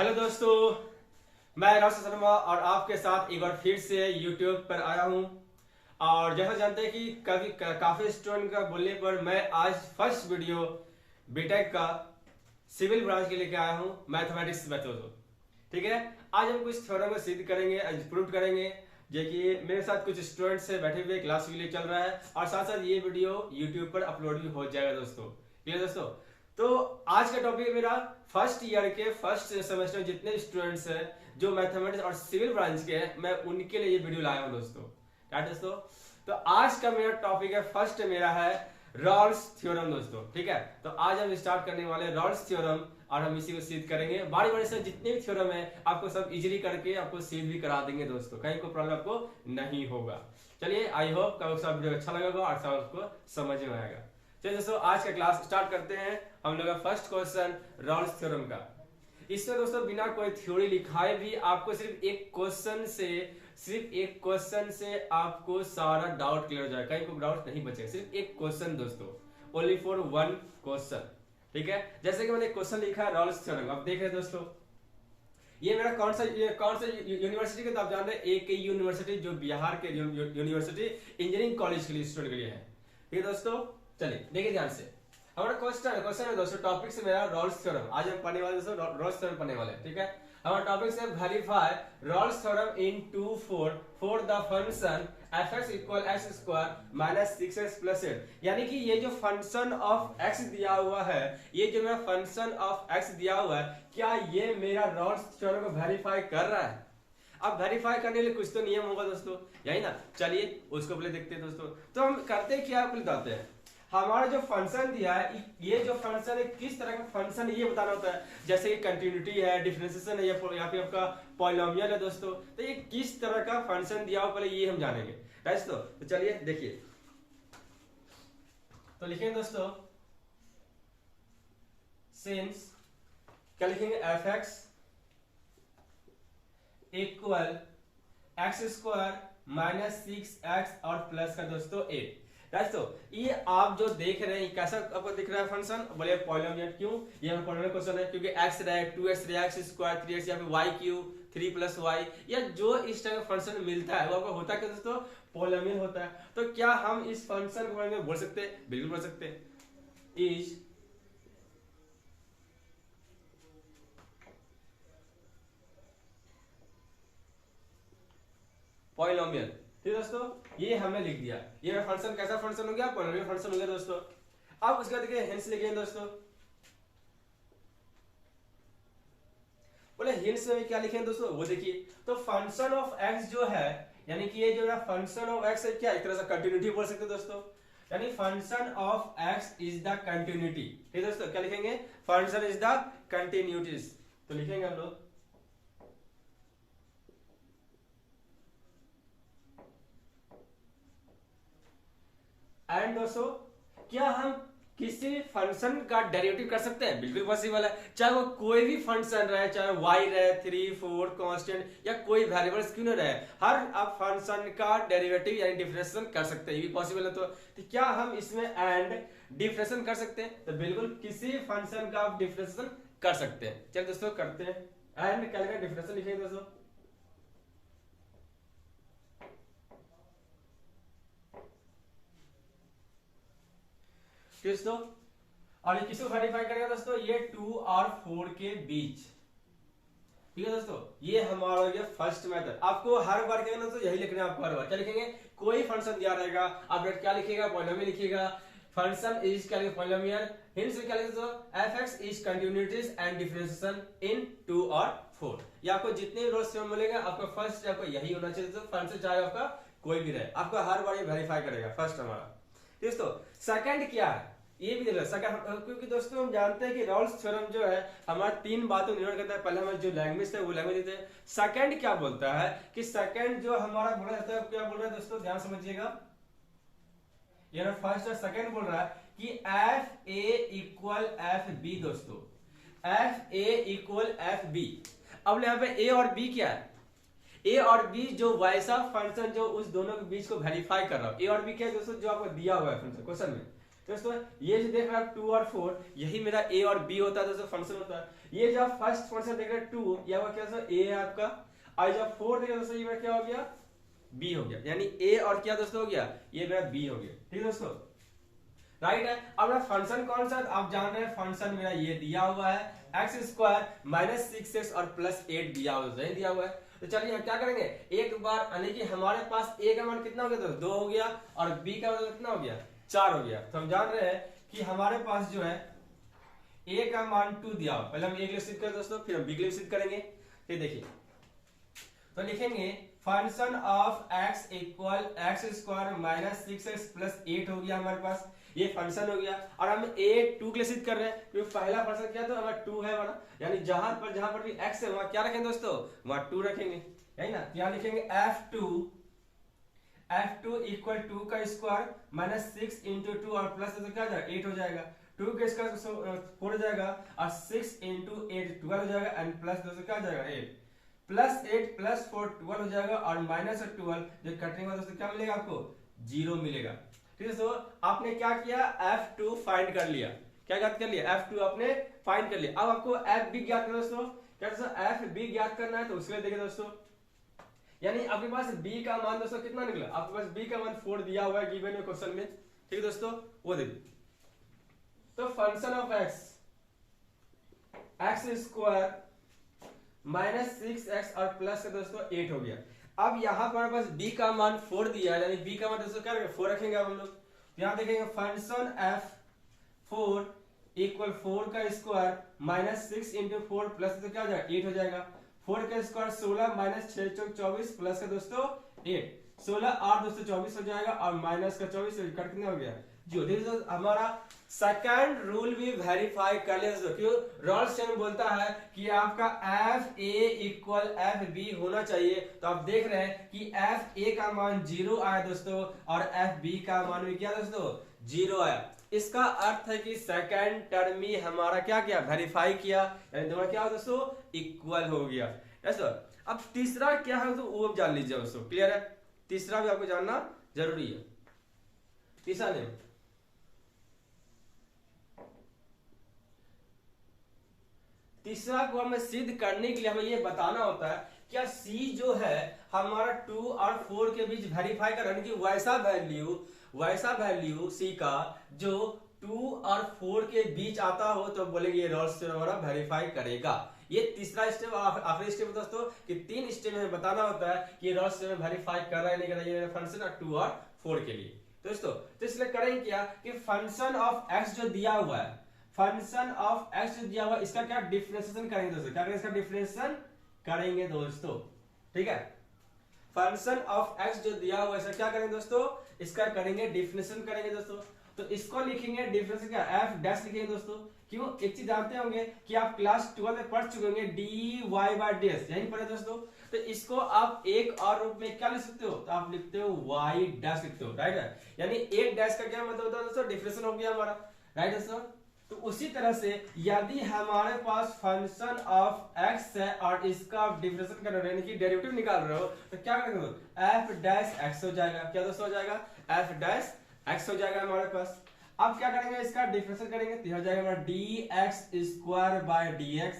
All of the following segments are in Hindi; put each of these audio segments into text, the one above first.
हेलो दोस्तों, मैं राशि शर्मा और आपके साथ एक बार फिर से यूट्यूब पर आया हूं। और जैसा जानते हैं कि काफी स्टूडेंट का बोलने पर मैं आज फर्स्ट वीडियो बीटेक का सिविल ब्रांच के लेके आया हूं, मैथमेटिक्स मेथड। ठीक है, आज हम कुछ थ्योरम को सिद्ध करेंगे, प्रूव करेंगे, जो कि मेरे साथ कुछ स्टूडेंट्स से बैठे हुए क्लास के लिए चल रहा है और साथ साथ ये वीडियो यूट्यूब पर अपलोड भी हो जाएगा दोस्तों। ठीक है दोस्तों, तो आज का टॉपिक मेरा फर्स्ट ईयर के फर्स्ट सेमेस्टर जितने स्टूडेंट्स हैं जो मैथमेटिक्स और सिविल ब्रांच के हैं, मैं उनके लिए ये वीडियो लाया हूं दोस्तों। क्या दोस्तों, तो आज का मेरा टॉपिक है, फर्स्ट मेरा है रॉल्स थ्योरम दोस्तों। ठीक है, तो आज हम स्टार्ट करने वाले हैं रॉल्स थ्योरम और हम इसी को सिद्ध करेंगे। बारी बारी से जितने भी थ्योरम है आपको सब इजीली करके आपको सिद्ध भी करा देंगे दोस्तों, कहीं कोई प्रॉब्लम आपको नहीं होगा। चलिए, आई होप का सब वीडियो अच्छा लगेगा और सब आपको समझ में आएगा। चलिए दोस्तों, आज का क्लास स्टार्ट करते हैं। हम लोग का फर्स्ट क्वेश्चन रॉल्स थ्योरम का। इसमें दोस्तों बिना कोई थ्योरी लिखाए भी आपको सिर्फ एक क्वेश्चन से आपको सारा डाउट क्लियर हो जाएगा, कहीं कोई डाउट नहीं बचेगा। सिर्फ एक क्वेश्चन दोस्तों, ओनली फॉर वन क्वेश्चन। ठीक है, जैसे कि मैंने क्वेश्चन लिखा है रॉल्स थ्योरम। अब देख रहे हैं दोस्तों, ये मेरा कौन सा यूनिवर्सिटी का, तो आप जान रहे हैं एक यूनिवर्सिटी जो बिहार के यूनिवर्सिटी इंजीनियरिंग कॉलेज के लिए स्टूडेंट के लिए है। ठीक है दोस्तों, चलिए देखिए ध्यान से। हमारा क्वेश्चन है दोस्तों, टॉपिक से मेरा रॉल्स थ्योरम। आज हम पढ़ने वाले दोस्तों रॉल्स थ्योरम पढ़ने वाले। ठीक है, हमारा टॉपिक से verify Rolle's theorem in 2 4 for the function fx equal x square minus 6x plus 8। यानी कि ये जो फंक्शन ऑफ x दिया हुआ है, ये जो मेरा फंक्शन ऑफ x दिया हुआ है, क्या ये मेरा रॉल्स थ्योरम को वेरीफाई कर रहा है? अब वेरीफाई करने के लिए कुछ तो नियम होगा दोस्तों, यही ना। चलिए उसको पहले देखते हैं दोस्तों। तो हम करते क्या, पहले बताते हैं। हमारा जो फंक्शन दिया है, ये जो फंक्शन है किस तरह का फंक्शन है ये बताना होता है। जैसे कि कंटिन्यूटी है, डिफरेंशिएशन है, या फिर आपका पॉलिनोमियल है दोस्तों। तो ये किस तरह का फंक्शन दिया हो, पहले ये हम जानेंगे। दोस्तों तो चलिए देखिए, तो लिखेंगे दोस्तों सिंस, क्या लिखेंगे, fx equal x square minus 6x और प्लस का दोस्तों 8। दोस्तों ये आप जो देख रहे हैं कैसा आपको दिख रहा है फंक्शन, बोले पॉलिनोमियल। क्यों? ये हमारा पॉलिनोमियल क्वेश्चन है, क्योंकि x रहे 2x रहे x स्क्वायर 3x या फिर y क्यूब 3 प्लस y, या जो इस टाइप का फंक्शन मिलता है वो आपको होता है क्या दोस्तों, पॉलिनोमियल होता है। तो क्या हम इस फंक्शन के बारे में बोल सकते हैं? बिल्कुल बोल सकते हैं, इज पॉलिनोमियल। ठीक है दोस्तों, ये हमने लिख दिया। ये मेरा फंक्शन कैसा फंक्शन हो गया, पॉलिनोमियल फंक्शन हो गया दोस्तों। अब उसके बाद देखिए हिंट्स लिखेंगे दोस्तों। बोले हिंट्स में क्या लिखेंगे दोस्तों, वो देखिए। तो फंक्शन ऑफ एक्स जो है, यानी कि ये जो मेरा फंक्शन ऑफ एक्स है, क्या एक तरह से कंटिन्यूटी बोल सकते हैं दोस्तों। यानी function of x is the continuity. ठीक है दोस्तों, क्या लिखेंगे, फंक्शन इज द कंटिन्यूटीज। तो लिखेंगे हम लोग एंड दोस्तों, क्या हम किसी फंक्शन का डेरिवेटिव कर सकते हैं? बिल्कुल पॉसिबल है, चाहे वो कोई भी फंक्शन रहे, चाहे y रहे 3 4 कांस्टेंट या कोई वेरिएबल्स क्यों न रहे, हर आप फंक्शन का डेरिवेटिव यानी डिफरेंशिएशन कर सकते हैं। ये भी पॉसिबल है। तो क्या हम इसमें एंड डिफरेंशिएशन कर सकते हैं? तो बिल्कुल किसी फंक्शन का आप डिफरेंशिएशन कर सकते हैं। चलिए दोस्तों करते हैं। एंड क्या लिखेंगे, डिफरेंशिएशन लिखेंगे दोस्तों। दोस्तों और ये किसको वेरीफाई करेगा दोस्तों, ये 2 और 4 के बीच। ठीक है दोस्तों, ये हमारा ये फर्स्ट मेथड। आपको हर बार क्या दोस्तों, यही लिखना है आपको हर बार। क्या लिखेंगे, कोई फंक्शन दिया रहेगा, आप क्या लिखिएगा, पॉलिनोमियल लिखिएगा। फंक्शन इज क्या लिखेंगे, पॉलिनोमियल। हिंट्स में क्या लिखेंगे दोस्तों, fx इज कंटिन्यूटीज एंड डिफरेंशिएशन इन 2 और 4। ये आपको जितने भी रोज मिलेंगे, आपका फर्स्ट आपको यही होना चाहिए दोस्तों। फंक्शन चाहे आपका कोई भी रहे, आपका हर बार ये वेरीफाई करेगा फर्स्ट हमारा। दोस्तों सेकंड क्या है, ये भी देखो सेकंड, क्योंकि दोस्तों हम जानते हैं कि रॉल्स थ्योरम जो है हमारा 3 बातों निर्भर करता है। पहले हमारे जो लैंग्वेज है वो लैंग्वेज देते हैं। सेकंड क्या बोलता है कि सेकंड जो हमारा बोला जाता है, क्या बोल रहा है दोस्तों, ध्यान समझिएगा। ये ना फर्स्ट और सेकंड बोल रहा है कि F A equal F B दोस्तों, F A equal F B. अब यहाँ पे ए और बी क्या है, ए और बी जो वैसा फंक्शन जो उस दोनों के बीच को वेरीफाई कर रहा है। ए और बी क्या है दोस्तों, जो आपको दिया हुआ है फंक्शन क्वेश्चन में। दोस्तों ये जो देख रहा है 2 और 4 यही मेरा a और b होता है दोस्तों, फंक्शन होता है। ये जब फर्स्ट फंक्शन देख रहे हैं 2, ये आपका क्या दोस्तों a है आपका, और जब 4 देख रहे हैं दोस्तों ये मेरा क्या हो गया, b हो गया। यानी a और क्या दोस्तों हो गया, ये मेरा b हो गया। ठीक है दोस्तों, राइट है। अब मेरा फंक्शन कौन सा, आप जान रहे हैं फंक्शन मेरा ये दिया हुआ है एक्स स्क्वायर माइनस 6x और प्लस 8 दिया हुआ है, दिया हुआ है। तो चलिए हम क्या करेंगे, एक बार यानी कि हमारे पास a का मान कितना हो गया, 2 हो गया, और b का मान कितना हो गया, 4 हो गया। तो हम जान रहे हैं कि हमारे पास जो है a का मान 2 दिया हुआ, पहले हम a के लिए सिद्ध करें दोस्तों, फिर हम b के लिए सिद्ध करेंगे। फिर देखिए तो लिखेंगे function of x equal x square minus 6x plus 8 हो गया हमारे पास, ये फंक्शन हो गया। और हम a2 के लिए सिद्ध कर रहे हैं क्योंकि पहला फंक्शन क्या था हमारा 2 है हमारा, यानी जहां पर भी x है वहां क्या रखेंगे दोस्तों, वहां 2 रखेंगे, यही ना। यहाँ लिखेंगे f2 इक्वल 2 का स्क्वायर माइनस 6 इंटू 2 और प्लस तो क्या हो जाएगा 8 हो जाएगा, 2 का स्क्वायर 4 हो जाएगा और 6 इंटू 8 12 हो जाएगा, एंड प्लस दोस्तों क्या हो जाएगा 8 प्लस 8 प्लस 4 12 हो जाएगा, और माइनस 12 जो कटेंगे दोस्तों क्या मिलेगा आपको, 0 मिलेगा। ठीक है दोस्तों, आपने क्या किया, f2 फाइंड कर लिया, क्या ज्ञात कर लिया, f2 आपने फाइंड कर लिया। अब आपको fb ज्ञात करना दोस्तों, क्या दोस्तों fb ज्ञात करना है, तो उसके लिए देखिए दोस्तों, यानी आपके पास b का मान दोस्तों कितना निकला, आपके पास b का मान 4 दिया हुआ है गिवन में क्वेश्चन में। ठीक है दोस्तों, वो देखिए तो function of x square minus 6x और प्लस दोस्तों 8 हो गया। अब यहाँ पर बस b का मान 4 दिया है, यानी b का मान दोस्तों क्या रखेंगे 4 रखेंगे अब हम लोग। यहाँ देखेंगे फंक्शन f4 इक्वल 4 का स्क्वायर माइनस 6 इंटू 4 प्लस तो क्या हो जाएगा 8 हो जाएगा, 4 का स्क्वायर 16 माइनस 6 चौक 24 प्लस का दोस्तों 8, 16 8 दोस्तों 24 हो जाएगा, और माइनस का 24 कट कितना हो गया जो। देखिए हमारा सेकंड रूल भी वेरीफाई कर लिया दोस्तों, क्यों रॉल्स्टन बोलता है कि आपका F A equal F B होना चाहिए। तो आप देख रहे हैं कि एफ ए का मान 0 आया दोस्तों, और एफ बी का मान भी क्या दोस्तों 0 आया। इसका अर्थ है कि सेकंड टर्म ही हमारा क्या किया, वेरीफाई किया, यानी दोनों क्या हो दोस्तों इक्वल हो गया। दोस्तों अब तीसरा क्या है तो वो जान लीजिए दोस्तों, क्लियर है, तीसरा भी आपको जानना जरूरी है। तीसरा नियम, तीसरा को हमें सिद्ध करने के लिए हमें ये बताना होता है क्या c जो है हमारा 2 और 4 के बीच वेरीफाई कर, यानी कि वैसा वैल्यू c का जो 2 और 4 के बीच आता हो तो बोलेंगे ये रॉल्स्टन हमारा वेरीफाई करेगा। ये तीसरा स्टेप आखिरी स्टेप दोस्तों कि 3 स्टेप में बताना होता है कि रॉल्स्टन वेरीफाई कर रहा है नहीं कर रहा है ये फंक्शन 2 और 4 के लिए दोस्तों। तो इसलिए करेंगे क्या कि फंक्शन ऑफ x जो दिया हुआ है, फंक्शन ऑफ x जो दिया हुआ है इसका क्या डिफरेंशिएशन करेंगे दोस्तों, क्या करेंगे इसका डिफरेंशिएशन करेंगे दोस्तों। ठीक है, फंक्शन ऑफ x जो दिया हुआ है इसका क्या करेंगे दोस्तों, इसका करेंगे डिफरेंशिएशन करेंगे दोस्तों। तो इसको लिखेंगे डिफरेंशिएशन क्या f डैश लिखेंगे दोस्तों। क्यों, एक चीज जानते होंगे कि आप क्लास 12 में पढ़ चुके होंगे dy/ds, यही पढ़े दोस्तों। तो इसको आप एक और रूप में क्या लिख सकते हो, तो आप लिखते हो y डैश लिखते हो, राइट है। यानी एक डैश का क्या मतलब होता है दोस्तों, डिफरेंशिएशन हो गया हमारा, राइट दोस्तों। तो उसी तरह से यदि हमारे पास फंक्शन ऑफ x है और इसका डिफरेंशिएशन कर रहे हो यानी कि डेरिवेटिव निकाल रहे हो तो क्या करेंगे f डैश x हो जाएगा, क्या दोस्तों हो जाएगा f डैश x हो जाएगा हमारे पास। अब क्या करेंगे इसका डिफरेंशिएशन करेंगे तो हो जाएगा हमारा dx square by dx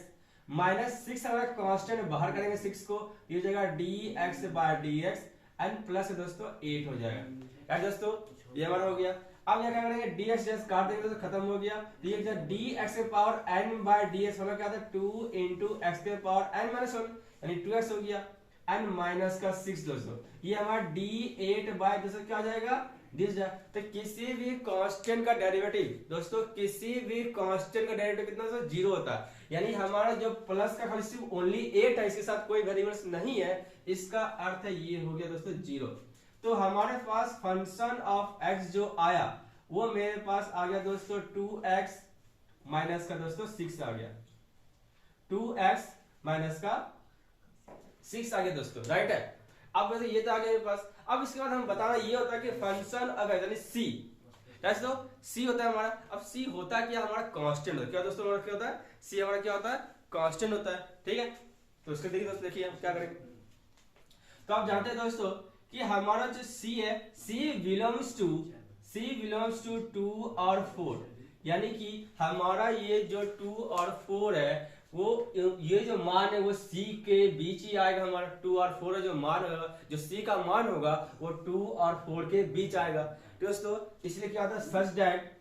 minus 6 हमारा कांस्टेंट बाहर करेंगे 6 को, ये हो जाएगा dx by dx and plus दोस्तों 8 हो जाएगा, क्या दोस्तों ये हमारा हो गया। अब क्या करेंगे dx डैश काट देंगे तो खत्म हो गया, तो ये क्या dx के पावर n बाय dx मतलब क्या था 2 into x के पावर n माइनस 1 यानी 2x हो गया n माइनस का 6 दोस्तों। ये हमारा d8 बाय दोस्तों क्या हो जाएगा दिस जाए। तो किसी भी कांस्टेंट का डेरिवेटिव दोस्तों, किसी भी कांस्टेंट का डेरिवेटिव कितना दोस्तों 0 होता है, यानी हमारा जो प्लस का खाली सिर्फ ओनली 8 है, इसके साथ कोई वेरिएबल्स नहीं है, इसका अर्थ है ये हो गया दोस्तों 0। तो हमारे पास फंक्शन ऑफ x जो आया वो मेरे पास आ गया दोस्तों 2x माइनस का दोस्तों 6 आ गया, 2x माइनस का 6 आ गया दोस्तों, राइट है। अब वैसे ये तो आ गया मेरे पास। अब इसके बाद हम बताना ये होता है कि फंक्शन अगर यानी c दोस्तों c होता है हमारा, अब c होता है क्या हमारा कांस्टेंट होता है, क्या दोस्तों हमारा क्या होता है c हमारा क्या होता है कांस्टेंट होता है, ठीक है। तो उसके देखिए दोस्तों, देखिए हम क्या करेंगे। तो आप जानते हैं दोस्तों कि हमारा जो c है c C बिलोंग्स टू 2 और 4, यानी कि हमारा ये जो 2 और 4 है वो ये जो मान है वो C के बीच ही आएगा। हमारा 2 और 4 है जो मान होगा, जो C का मान होगा वो 2 और 4 के बीच आएगा। तो दोस्तों इसलिए क्या होता है, सच दैट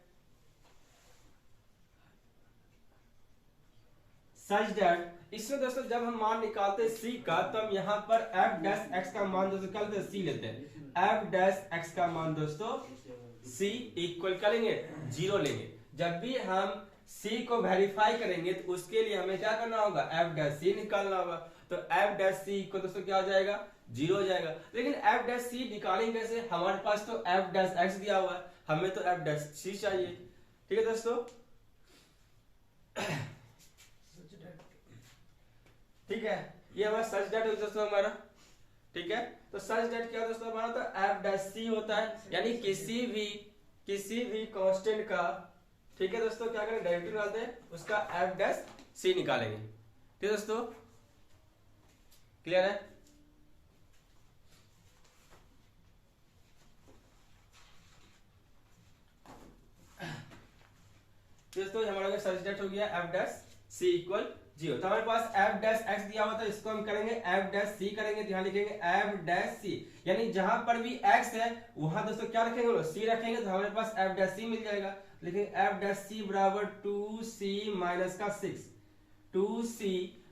इसमें दोस्तों जब हम मान निकालते हैं C का, तो हम यहाँ पर f डैश x का मान दोस्तों क्या लेते हैं, C लेते हैं। f डैश x का मान दोस्तों C इक्वल क्या लेंगे, 0 लेंगे। जब भी हम C को वेरीफाई करेंगे तो उसके लिए हमें क्या करना होगा, f डैश C निकालना होगा। तो f डैश C इक्वल दोस्तों क्या हो जाएगा, 0 हो जाएगा। लेकिन f डैश C निकालेंगे कैसे, हमारे पास तो f डैश x दिया हुआ है, हमें तो f डैश C चाहिए। ठीक है दोस्तों, ठीक है, ये हमारा सच डेट हो दोस्तों हमारा। ठीक है, तो सच डेट क्या दोस्तों हमारा, तो f डैश C होता है, यानी किसी भी कांस्टेंट का, ठीक है दोस्तों, क्या करें, डेरिवेटिव निकालते हैं, उसका f डैश C निकालेंगे। ठीक है दोस्तों, क्लियर है। दोस्तों हमारा सच डेट हो गया f डैश C इक्वल 0। तो हमारे पास f डैश x दिया हुआ था, इसको हम करेंगे f डैश C करेंगे, तो यहाँ लिखेंगे f डैश C, यानी जहां पर भी x है वहां दोस्तों क्या रखेंगे, C रखेंगे, तो हमारे पास f डैश C मिल जाएगा। लिखेंगे f डैश C बराबर 2c माइनस का 6, 2c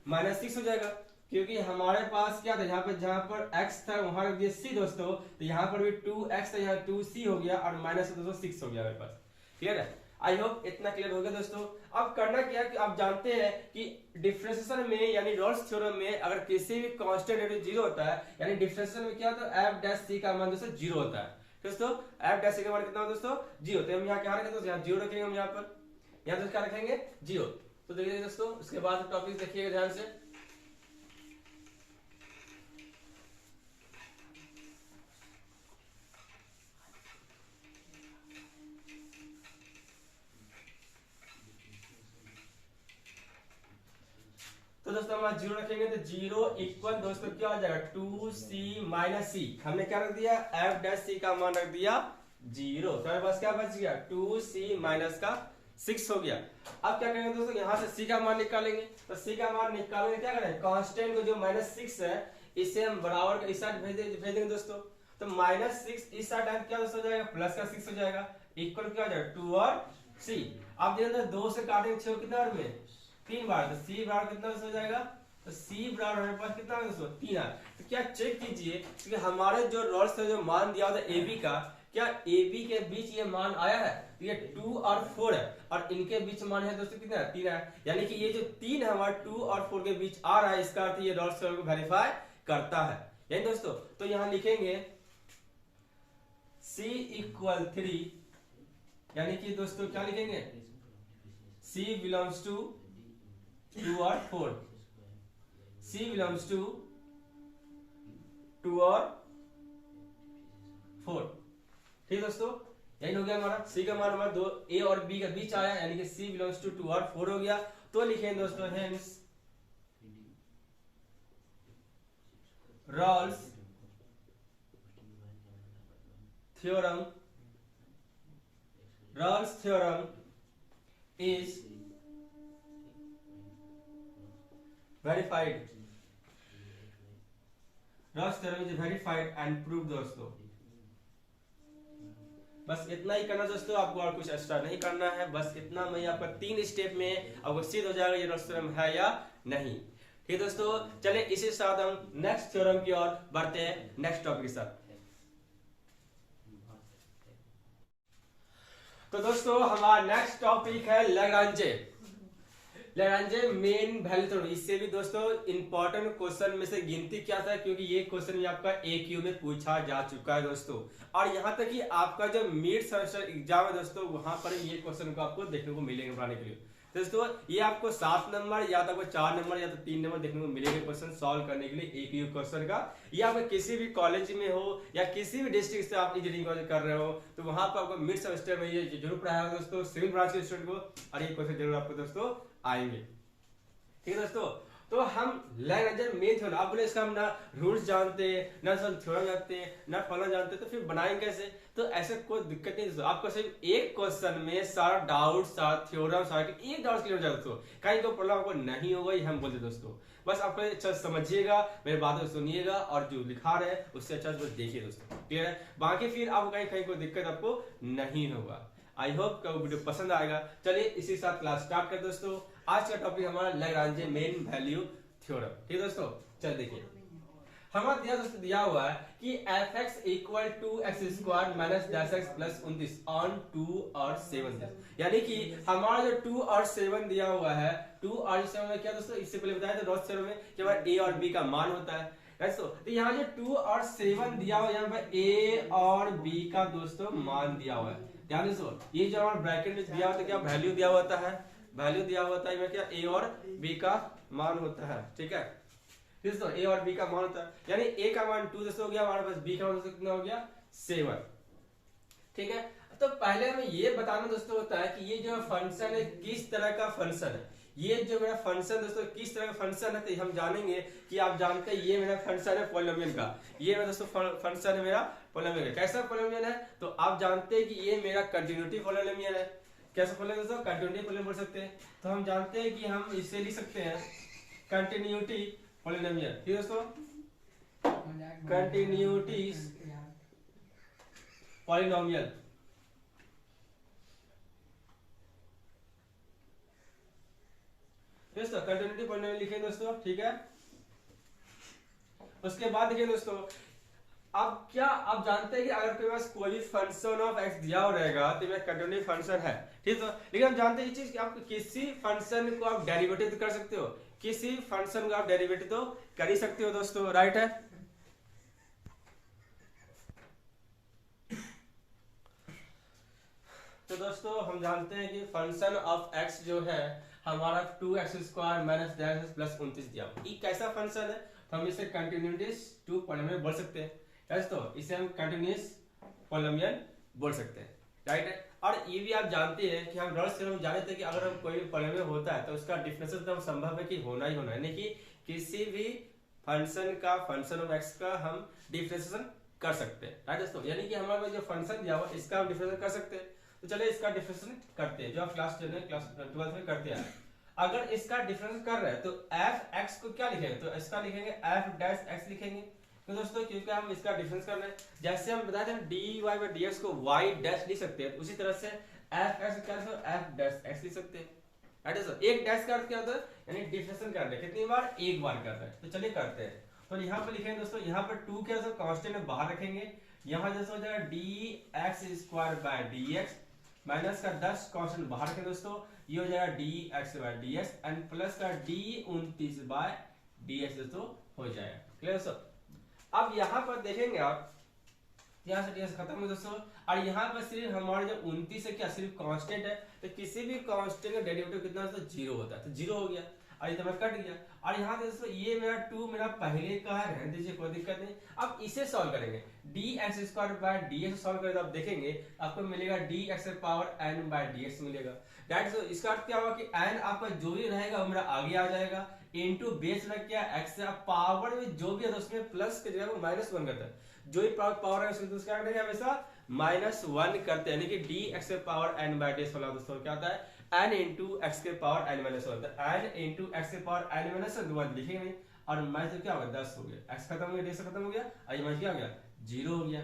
माइनस 6 हो जाएगा, क्योंकि हमारे पास क्या था, यहाँ पर जहां पर x था वहां रख दिया C दोस्तों, तो यहाँ पर भी 2x था, यहाँ 2c हो गया, और माइनस दोस्तों 6 हो गया हमारे पास। क्लियर है, आई होप इतना क्लियर हो गया दोस्तों। अब करना क्या है कि आप जानते हैं कि डिफरेंशिएशन में यानी रॉल्स थ्योरम में अगर किसी भी कांस्टेंट वैल्यू 0 होता है, यानी डिफरेंशिएशन में क्या होता है, f डैश C का मान दोस्तों 0 होता है। दोस्तों f डैश C का मान कितना होता है दोस्तों, 0। तो हम यहाँ क्या रखेंगे दोस्तों, यहाँ 0 रखेंगे, हम यहाँ पर यहाँ तो क्या रखेंगे, 0। तो देखिए दोस्तों उसके बाद टॉपिक देखिएगा ध्यान से। तो दोस्तों हम 0 रखेंगे, तो 0 इक्वल दोस्तों क्या हो जाएगा, 2c माइनस c। हमने क्या रख दिया, f डैश C का मान रख दिया 0। तो हमारे पास क्या बच गया, 2c माइनस का 6 हो गया। अब क्या करेंगे दोस्तों, यहाँ से c का मान निकालेंगे। तो c का मान निकालेंगे, क्या करें, कांस्टेंट को जो -6 है इसे हम बराबर इस साइड भेज देंगे दोस्तों। तो -6 इस साइड क्या दोस्तों हो जाएगा, प्लस का 6 हो जाएगा, इक्वल क्या हो जाएगा, 2 और c। अब देखिए 2 से काटेंगे 6 कितना बार में, 3 बार, तो c बराबर कितना हो जाएगा, तो c बराबर हमारे पास कितना दोस्तों 3 है। तो क्या चेक कीजिए कि हमारे जो रॉड्स से जो मान दिया होता है ab का, क्या ab के बीच ये मान आया है, तो ये 2 और 4 है, और इनके बीच मान है दोस्तों कितना है, 3 है, यानी कि ये जो 3 है हमारा 2 और 4 के बीच आ रहा है, इसका अर्थ ये रॉड्स को वेरीफाई करता है। यानी दोस्तों तो यहाँ लिखेंगे c इक्वल 3, यानी कि दोस्तों क्या लिखेंगे, c बिलोंग्स टू 2 और 4, C belongs to 2 और 4। ठीक दोस्तों, यही हो गया हमारा C का मान हमारा 2 A और B के बीच आया, यानी कि C belongs to 2 और 4 हो गया। तो लिखें दोस्तों hence Rawls theorem is verified, Rawls theorem is verified and proved दोस्तों। बस इतना ही करना दोस्तों, आपको और कुछ एक्स्ट्रा नहीं करना है, बस इतना मैं आपका 3 स्टेप में आपको सिद्ध हो जाएगा ये रॉल्स थ्योरम है या नहीं। ठीक दोस्तों, चलिए इसी साथ हम नेक्स्ट थ्योरम की ओर बढ़ते हैं, नेक्स्ट टॉपिक के साथ। तो दोस्तों हमारा नेक्स्ट टॉपिक है लैग्रांजे मेन वैल्यू थ्योरम। इससे भी दोस्तों इंपॉर्टेंट क्वेश्चन में से गिनती क्या था, क्योंकि ये क्वेश्चन भी आपका AQ में पूछा जा चुका है दोस्तों, और यहाँ तक कि आपका जो मिड सेमेस्टर एग्जाम है दोस्तों वहां पर ये क्वेश्चन को आपको देखने को मिलेंगे पढ़ाने के लिए। दोस्तों ये आपको 7 नंबर या तो आपको 4 नंबर या तो 3 नंबर देखने को मिलेंगे क्वेश्चन सॉल्व करने के लिए AQ क्वेश्चन का। ये आपको किसी भी कॉलेज में हो या किसी भी डिस्ट्रिक्ट से आप इंजीनियरिंग कॉलेज कर रहे हो तो वहां पर आपको मिड सेमेस्टर में ये जरूर पढ़ाया दोस्तों सिविल ब्रांच के स्टूडेंट को, और ये क्वेश्चन जरूर आपको दोस्तों आएंगे। ठीक है दोस्तों, तो हम लैग्रेंजन मेन थ्योरम, आप बोले इसका हम ना रूट्स जानते, ना थ्योरम जानते, ना फॉर्मूला जानते, तो फिर बनाएंगे कैसे? तो ऐसे कोई दिक्कत नहीं दोस्तों, आपको सिर्फ एक क्वेश्चन में सारा डाउट, सारा थ्योरम, सारा एक डाउट क्लियर हो जाए दोस्तों। कहीं कोई प्रॉब्लम आपको नहीं होगा, ये हम बोलते दोस्तों। बस आप अच्छा समझिएगा, मेरी बातों को सुनिएगा और जो लिखा रहे उससे अच्छा से देखिए दोस्तों, क्लियर है? बाकी फिर आपको कहीं कहीं कोई दिक्कत आपको नहीं होगा। आई होप का वीडियो पसंद आएगा। चलिए इसी साथ क्लास स्टार्ट करते दोस्तों। आज का टॉपिक हमारा लैग्रांज मेन वैल्यू थ्योरम, ठीक है दोस्तों। चल देखिए, हमारा दिया दोस्तों, दिया हुआ है कि fx equal to X square minus 10x plus 29 on 2 और 7, यानी कि हमारा जो 2 और 7 दिया हुआ है, 2 और 7 में क्या दोस्तों, इससे पहले बताया था रोज थ्योरम में कि हमारा a और b का मान होता है दोस्तों। तो यहाँ जो 2 और 7 दिया हुआ है, यहाँ पर a और b का दोस्तों मान दिया हुआ है। ध्यान दोस्तों, ये जो हमारा ब्रैकेट में दिया होता है, क्या वैल्यू दिया होता है, वैल्यू दिया होता है, क्या a और b का मान होता है, ठीक है दोस्तों। a और b का मान होता है, यानी a का मान 2 दोस्तों हो गया, हमारे पास b का मान कितना हो गया 7, ठीक है। तो पहले हमें ये बताना दोस्तों होता है कि ये जो फंक्शन है किस तरह का फंक्शन है, ये जो मेरा फंक्शन दोस्तों किस तरह का फंक्शन है, तो हम जानेंगे कि आप जानते हैं ये मेरा फंक्शन है पॉलिनोमियल का, ये मेरा दोस्तों फंक्शन है मेरा पॉलिनोमियल का। कैसा पॉलिनोमियल है, तो आप जानते हैं कि ये मेरा कंटिन्यूटी पॉलिनोमियल है। कैसा पॉलिनोमियल दोस्तों, कंटिन्यूटी पॉलिनोमियल बोल सकते हैं। तो हम जानते हैं कि हम इसे लिख सकते हैं कंटिन्यूटी पॉलिनोमियल, ठीक है दोस्तों, कंटिन्यूटी पॉलिनोमियल। दोस्तों कंटिन्यूटी पॉलिनोमियल लिखेंगे दोस्तों, ठीक है। उसके बाद देखिए दोस्तों, अब क्या आप जानते हैं कि अगर कोई पास कोई भी फंक्शन ऑफ एक्स दिया हो रहेगा तो यह कंटिन्यूटी फंक्शन है, ठीक है। लेकिन हम जानते हैं ये चीज कि आप किसी फंक्शन को आप डेरिवेटिव कर सकते हो, किसी फंक्शन को आप डेरिवेटिव तो कर ही सकते हो दोस्तों, राइट है। तो दोस्तों हम जानते हैं कि फंक्शन ऑफ एक्स जो है हमारा 2x square minus 10x plus 29 दिया, ये कैसा फंक्शन है, तो हम इसे कंटिन्यूस टू पॉलिनोमियल बोल सकते हैं दोस्तों, इसे हम कंटिन्यूस पॉलिनोमियल बोल सकते हैं, राइट है। और ये भी आप जानते हैं कि हम रोल्स थ्योरम जाने थे कि अगर हम कोई भी पॉलिनोमियल होता है तो उसका डिफरेंशियल तो संभव है कि होना ही होना है, यानी कि किसी भी फंक्शन का, फंक्शन ऑफ एक्स का हम डिफरेंशिएशन कर सकते हैं, राइट दोस्तों। यानी कि हमारे पास जो फंक्शन दिया हुआ इसका हम डिफरेंशिएशन कर सकते हैं। तो चलिए इसका डिफरेंशिएशन करते हैं, जो आप क्लास 10 क्लास 12 में करते हैं। अगर इसका डिफरेंस कर रहे हैं तो एफ एक्स को क्या लिखेंगे, तो इसका लिखेंगे एफ डैश एक्स लिखेंगे, तो दोस्तों क्योंकि हम इसका डिफरेंस कर रहे हैं, जैसे हम बताए थे dy बाय dx को y डैश लिख सकते हैं, उसी तरह से एफ एक्स क्या लिख एफ डैश एक्स लिख सकते हैं, राइट है सर। एक डैश का अर्थ क्या होता है, यानी डिफरेंस कर रहे हैं, कितनी बार, एक बार कर रहे हैं। तो चलिए करते हैं। तो यहाँ पर लिखेंगे दोस्तों, यहाँ पर 2 क्या है कांस्टेंट में बाहर रखेंगे, यहाँ जैसे हो जाएगा dx square by dx minus का 10 कांस्टेंट बाहर रखेंगे दोस्तों, ये हो जाएगा dx by dx and plus का d29 बाय dx दोस्तों हो जाएगा, क्लियर दोस्तों। अब यहाँ पर देखेंगे आप, यहाँ से dx खत्म हो दोस्तों, और यहाँ पर सिर्फ हमारे जो 29 है क्या सिर्फ कांस्टेंट है, तो किसी भी कांस्टेंट का डेरिवेटिव कितना होता है, 0 होता है, तो 0 हो गया, और ये तो मैं कट गया। और यहाँ दोस्तों ये मेरा 2 मेरा पहले का है, रहने दीजिए कोई दिक्कत नहीं। अब इसे सॉल्व करेंगे, dx square by dx solve करें तो आप देखेंगे आपको मिलेगा dx power n by dx मिलेगा, दैट सो इसका अर्थ क्या होगा कि n आपका जो भी रहेगा वो मेरा आगे आ जाएगा, इनटू बेस रख क्या x से पावर में जो भी है उसमें प्लस के जगह माइनस 1 करता है, जो भी पावर है उसको क्या करेंगे हमेशा -1 करते हैं, यानी कि dx power n by dx वाला दोस्तों क्या होता है n इंटू एक्स के power n minus 1, n into X के पावर n माइनस 1 लिखेंगे नहीं, और माइनस क्या होगा 10 हो गया, x खत्म हो गया, dx खत्म हो गया, और ये माइनस क्या हो गया 0 हो गया।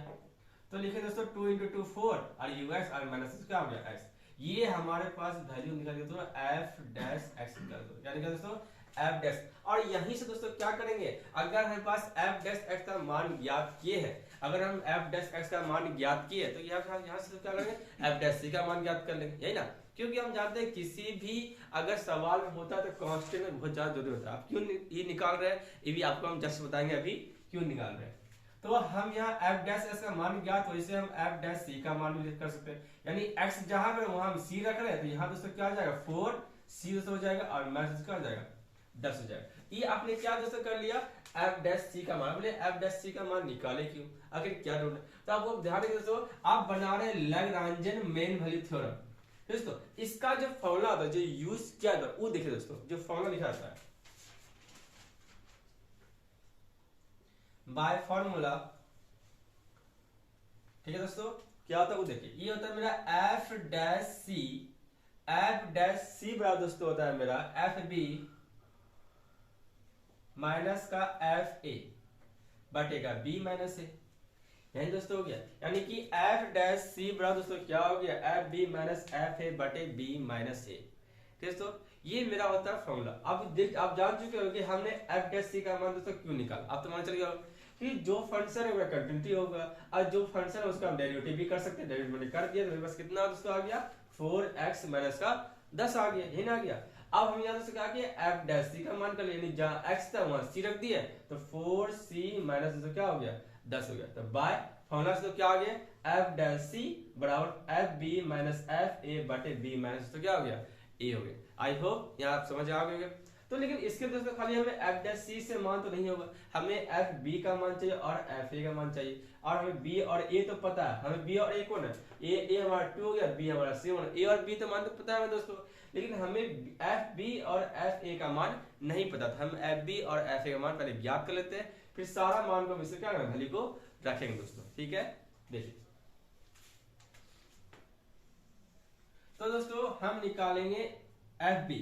तो लिखे दोस्तों 2 इंटू 2 4 और ux और माइनस क्या हो गया x, ये हमारे पास वैल्यू निकाल दो f डैश x निकाल दो, यानी क्या दोस्तों f डैश। और यहीं से दोस्तों क्या करेंगे, अगर हमारे पास f डैश x का मान ज्ञात किए हैं, अगर हम f डैश x का मान ज्ञात किए तो यहाँ से क्या करेंगे f डैश c का मान ज्ञात कर लेंगे, यही ना। क्योंकि हम जानते हैं किसी भी अगर सवाल में होता है तो कांस्टेंट में बहुत ज्यादा जरूरी होता है। आप क्यों ये निकाल रहे हैं ये भी आपको हम जस्ट बताएंगे अभी क्यों निकाल रहे हैं। तो हम यहाँ f डैश s का मान ज्ञात हो, इसे हम f डैश c का मान भी कर सकते हैं, यानी x जहां पर वहां हम c रख रहे हैं, तो यहाँ दोस्तों क्या हो जाएगा 4 c दोस्तों हो जाएगा और माइनस क्या हो जाएगा 10 हो जाएगा। ये आपने क्या दोस्तों कर लिया f डैश c का मान, बोले f डैश c का मान निकाले क्यों, आखिर क्या ढूंढे। तो आपको ध्यान रखिए दोस्तों, आप बना रहे लैग्रांजन मेन वैल्यू थ्योरम दोस्तों, इसका जो फॉर्मूला होता है जो यूज किया था वो देखिए दोस्तों, जो फॉर्मूला लिखा था बाय फॉर्मूला, ठीक है दोस्तों, क्या होता है वो देखिए, ये होता है मेरा एफ डैश सी, एफ डैश सी बराबर दोस्तों होता है मेरा एफ बी माइनस का एफ ए बटेगा बी माइनस ए। यही दोस्तों हो गया, यानी कि एफ डैश सी बराबर दोस्तों क्या हो गया, F B minus F A बटे बी माइनस ए। ठीक है दोस्तों, ये मेरा होता है फॉर्मूला। अब आप जान चुके हो कि हमने एफ डैश सी का मान दोस्तों क्यों निकाला। अब तो मान चल गया कि जो फंक्शन है वो कंटिन्यूटी होगा और जो फंक्शन है उसका हम डेरिवेटिव भी कर सकते हैं। डेरिवेटिव मैंने कर दिया तो मेरे पास कितना दोस्तों आ गया, 4x माइनस का 10 आ गया, यही ना आ गया। अब हम यहाँ से क्या किया, एफ डैश सी का मान कर लिया, यानी जहां x था वहां c रख दिया, तो 4c माइनस दोस्तों क्या हो गया, 10 हो गया। तो बाय फॉर्मूला से तो क्या आ गया, एफ डैश सी बराबर F B minus F A बटे बी माइनस तो क्या हो गया, ए हो गया। आई होप यहाँ आप समझ आ गए। तो लेकिन इसके दोस्तों खाली हमें एफ डैश सी से मान तो नहीं होगा, हमें एफ बी का मान चाहिए और एफ ए का मान चाहिए। और हमें बी और ए तो पता है, हमें बी और ए कौन है, ए हमारा 2 हो गया, बी हमारा 7, ए और बी तो मान तो पता है हमें दोस्तों, लेकिन हमें एफ बी और एफ ए का मान नहीं पता था। हम एफ बी और एफ ए का मान पहले ज्ञात कर लेते हैं, फिर सारा मान को क्या करना, वैल्यू को रखेंगे दोस्तों। ठीक है, देखिए तो दोस्तों हम निकालेंगे एफ बी।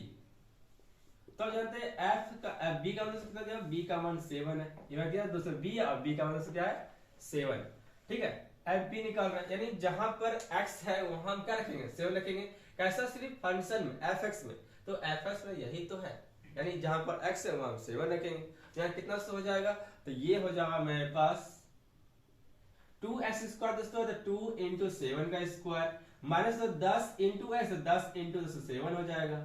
तो जानते हैं एफ का एफ बी का मान कितना दिया, बी का मान 7 है, ये क्या दोस्तों बी और बी का मान क्या है 7। ठीक है, एफ बी निकाल रहे हैं, यानी जहां पर x है वहां हम क्या रखेंगे, 7 रखेंगे। कैसा, सिर्फ फंक्शन में एफ एक्स में, तो एफ एक्स में यही तो है, यानी जहां पर x है वहां 7 रखेंगे। यहाँ कितना हो जाएगा, तो ये हो जाएगा मेरे पास 2x स्क्वायर दोस्तों, तो 2 इंटू 7 का square minus 10 into x, 10 into 7 हो जाएगा।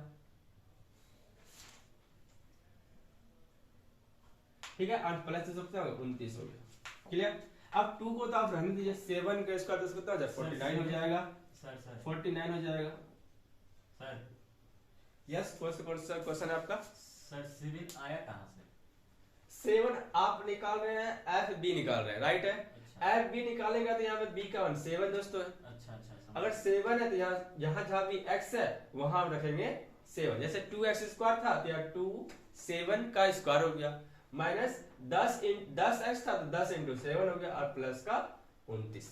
ठीक है, 8 प्लस 29 हो गया। क्लियर। अब 2 को तो आप रहने दीजिए, 7 का स्क्वायर तो कितना हो जाएगा, 49 हो जाएगा। सर 49 हो जाएगा सर। यस, कौन सा क्वेश्चन है आपका सर? 7 आया कहां से? 7 आप निकाल रहे हैं, एफ बी निकाल रहे हैं, राइट है। अच्छा। एफ बी निकालेंगे तो यहाँ पे बी का मान 7 दोस्तों है। अच्छा अच्छा, अगर 7 है तो यहाँ जहां भी x है वहां हम रखेंगे 7। जैसे 2x स्क्वायर था तो यहाँ 2 7 का स्क्वायर हो गया, माइनस 10x था तो 10 इंटू 7 हो गया, और प्लस का 29।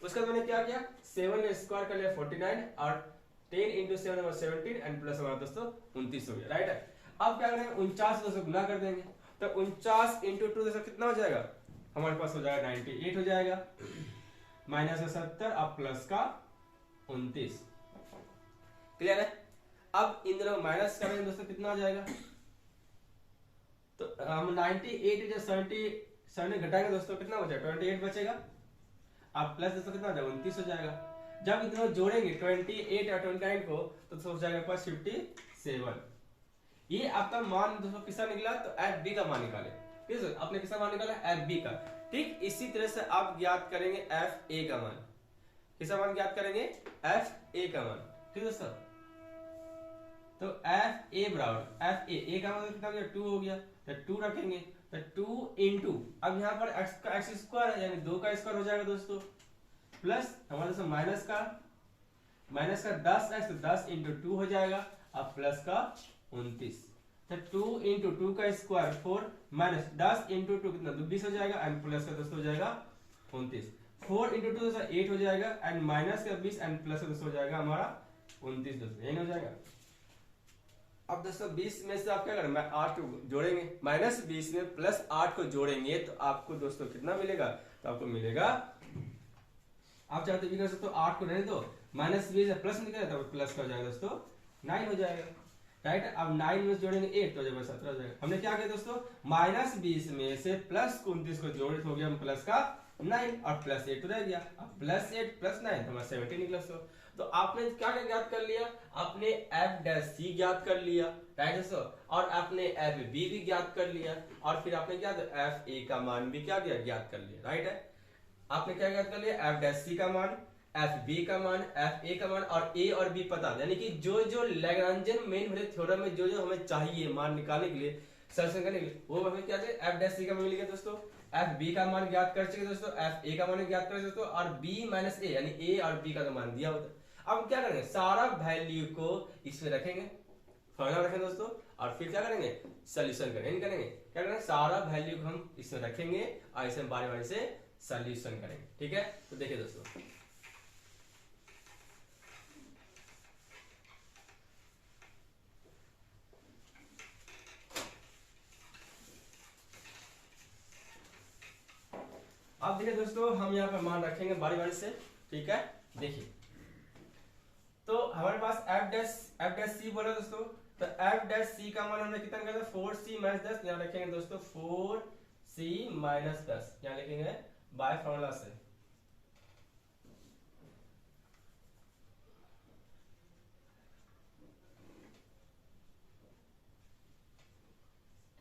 उसका मैंने क्या किया, 7 का स्क्वायर कर लिया 49, और 10 इंटू 7 हमारा 17 एंड प्लस हमारा दोस्तों 29 हो गया, राइट है। अब क्या करेंगे, 49 दोस्तों गुना कर देंगे, तो 49 इंटू 2 दोस्तों कितना हो जाएगा, हमारे पास हो जाएगा 98 हो जाएगा, माइनस का 70 अब प्लस का 29। क्लियर है। अब इन दोनों माइनस करेंगे दोस्तों कितना आ जाएगा, तो हम 98 जो 70 घटाएंगे दोस्तों कितना हो जाएगा, 28 बचेगा। अब प्लस दोस्तों कितना हो जाएगा, 29 हो जाएगा। जब इन दोनों जोड़ेंगे 28 और 29 को तो हो जाएगा पास 57। ये आपका मान दोस्तों किसका निकला, तो एफ बी का मान निकाले। ठीक है, आपने किसका मान निकाला, एफ बी का। ठीक इसी तरह से आप ज्ञात करेंगे एफ ए का मान। किसका मान ज्ञात करेंगे, एफ ए का मान। ठीक है सर, तो एफ ए बराबर एफ ए का मान कितना हो गया, 2 हो गया, तो 2 रखेंगे, तो 2 इंटू, अब यहाँ पर x का x स्क्वायर है यानी 2 का स्क्वायर हो जाएगा दोस्तों, प्लस हमारे दोस्तों माइनस का 10x, तो 10 इंटू 2 हो जाएगा, अब प्लस का 29, तो 2 इंटू 2 का स्क्वायर 4, माइनस 10 इंटू 2 कितना 20 हो जाएगा, एंड प्लस का दोस्तों हो जाएगा 29। 4 इंटू 2 दोस्तों 8 हो जाएगा, एंड माइनस का 20 एंड प्लस का दोस्तों हो जाएगा हमारा 29 दोस्तों, यही हो जाएगा। अब दोस्तों 20 में से आप क्या करें, 8 जोड़ेंगे, माइनस 20 में प्लस 8 को जोड़ेंगे तो आपको दोस्तों कितना मिलेगा, तो आपको मिलेगा, आप चाहते भी कर सकते हो 8 को रहने दो, माइनस 20 प्लस निकले तो प्लस का हो जाएगा दोस्तों 9 हो जाएगा, राइट। अब 9 में जोड़ेंगे 8 तो जब 17 हो जाएगा। हमने क्या किया दोस्तों, माइनस 20 में से प्लस 29 को जोड़े हो गया हम प्लस का 9 और प्लस 8 रह गया, अब प्लस 8 प्लस 9 तो हमारा 17 निकला दोस्तों। तो आपने क्या क्या ज्ञात कर लिया, आपने एफ डैश सी ज्ञात कर लिया, राइट दोस्तों, और आपने एफ बी भी ज्ञात कर लिया, और फिर आपने क्या एफ ए का मान भी क्या किया, ज्ञात कर लिया, राइट है। आपने क्या ज्ञात कर लिया, एफ डैश सी का मान, एफ बी का मान, एफ ए का मान, और ए और बी पता, यानी कि जो जो लैग्रांजियन मेन वाले थ्योरम में जो जो हमें चाहिए मान निकालने के लिए, सॉल्यूशन करने के लिए, वो हमें क्या चाहिए, एफ डैश सी का मान मिल गया दोस्तों, एफ बी का मान ज्ञात कर चुके दोस्तों, एफ ए का मान ज्ञात कर दोस्तों, और बी माइनस ए यानी ए और बी का मान दिया होता है। अब क्या करेंगे, सारा वैल्यू को इसमें रखेंगे, फॉर्मूला रखेंगे दोस्तों, और फिर क्या करेंगे, सोल्यूशन करेंगे क्या करेंगे, सारा वैल्यू को हम इसमें रखेंगे और इसे बारी बारी से सोल्यूशन करेंगे। ठीक है, तो देखिए दोस्तों, अब देखिए दोस्तों, हम यहाँ पर मान रखेंगे बारी बारी से। ठीक है, देखिए तो हमारे पास एफ डैश सी बोला दोस्तों, तो एफ डैश सी का मान हमने कितना निकाला, 4c माइनस 10। यहाँ रखेंगे दोस्तों 4c माइनस 10, यहाँ लिखेंगे बाय फॉर्मूला से।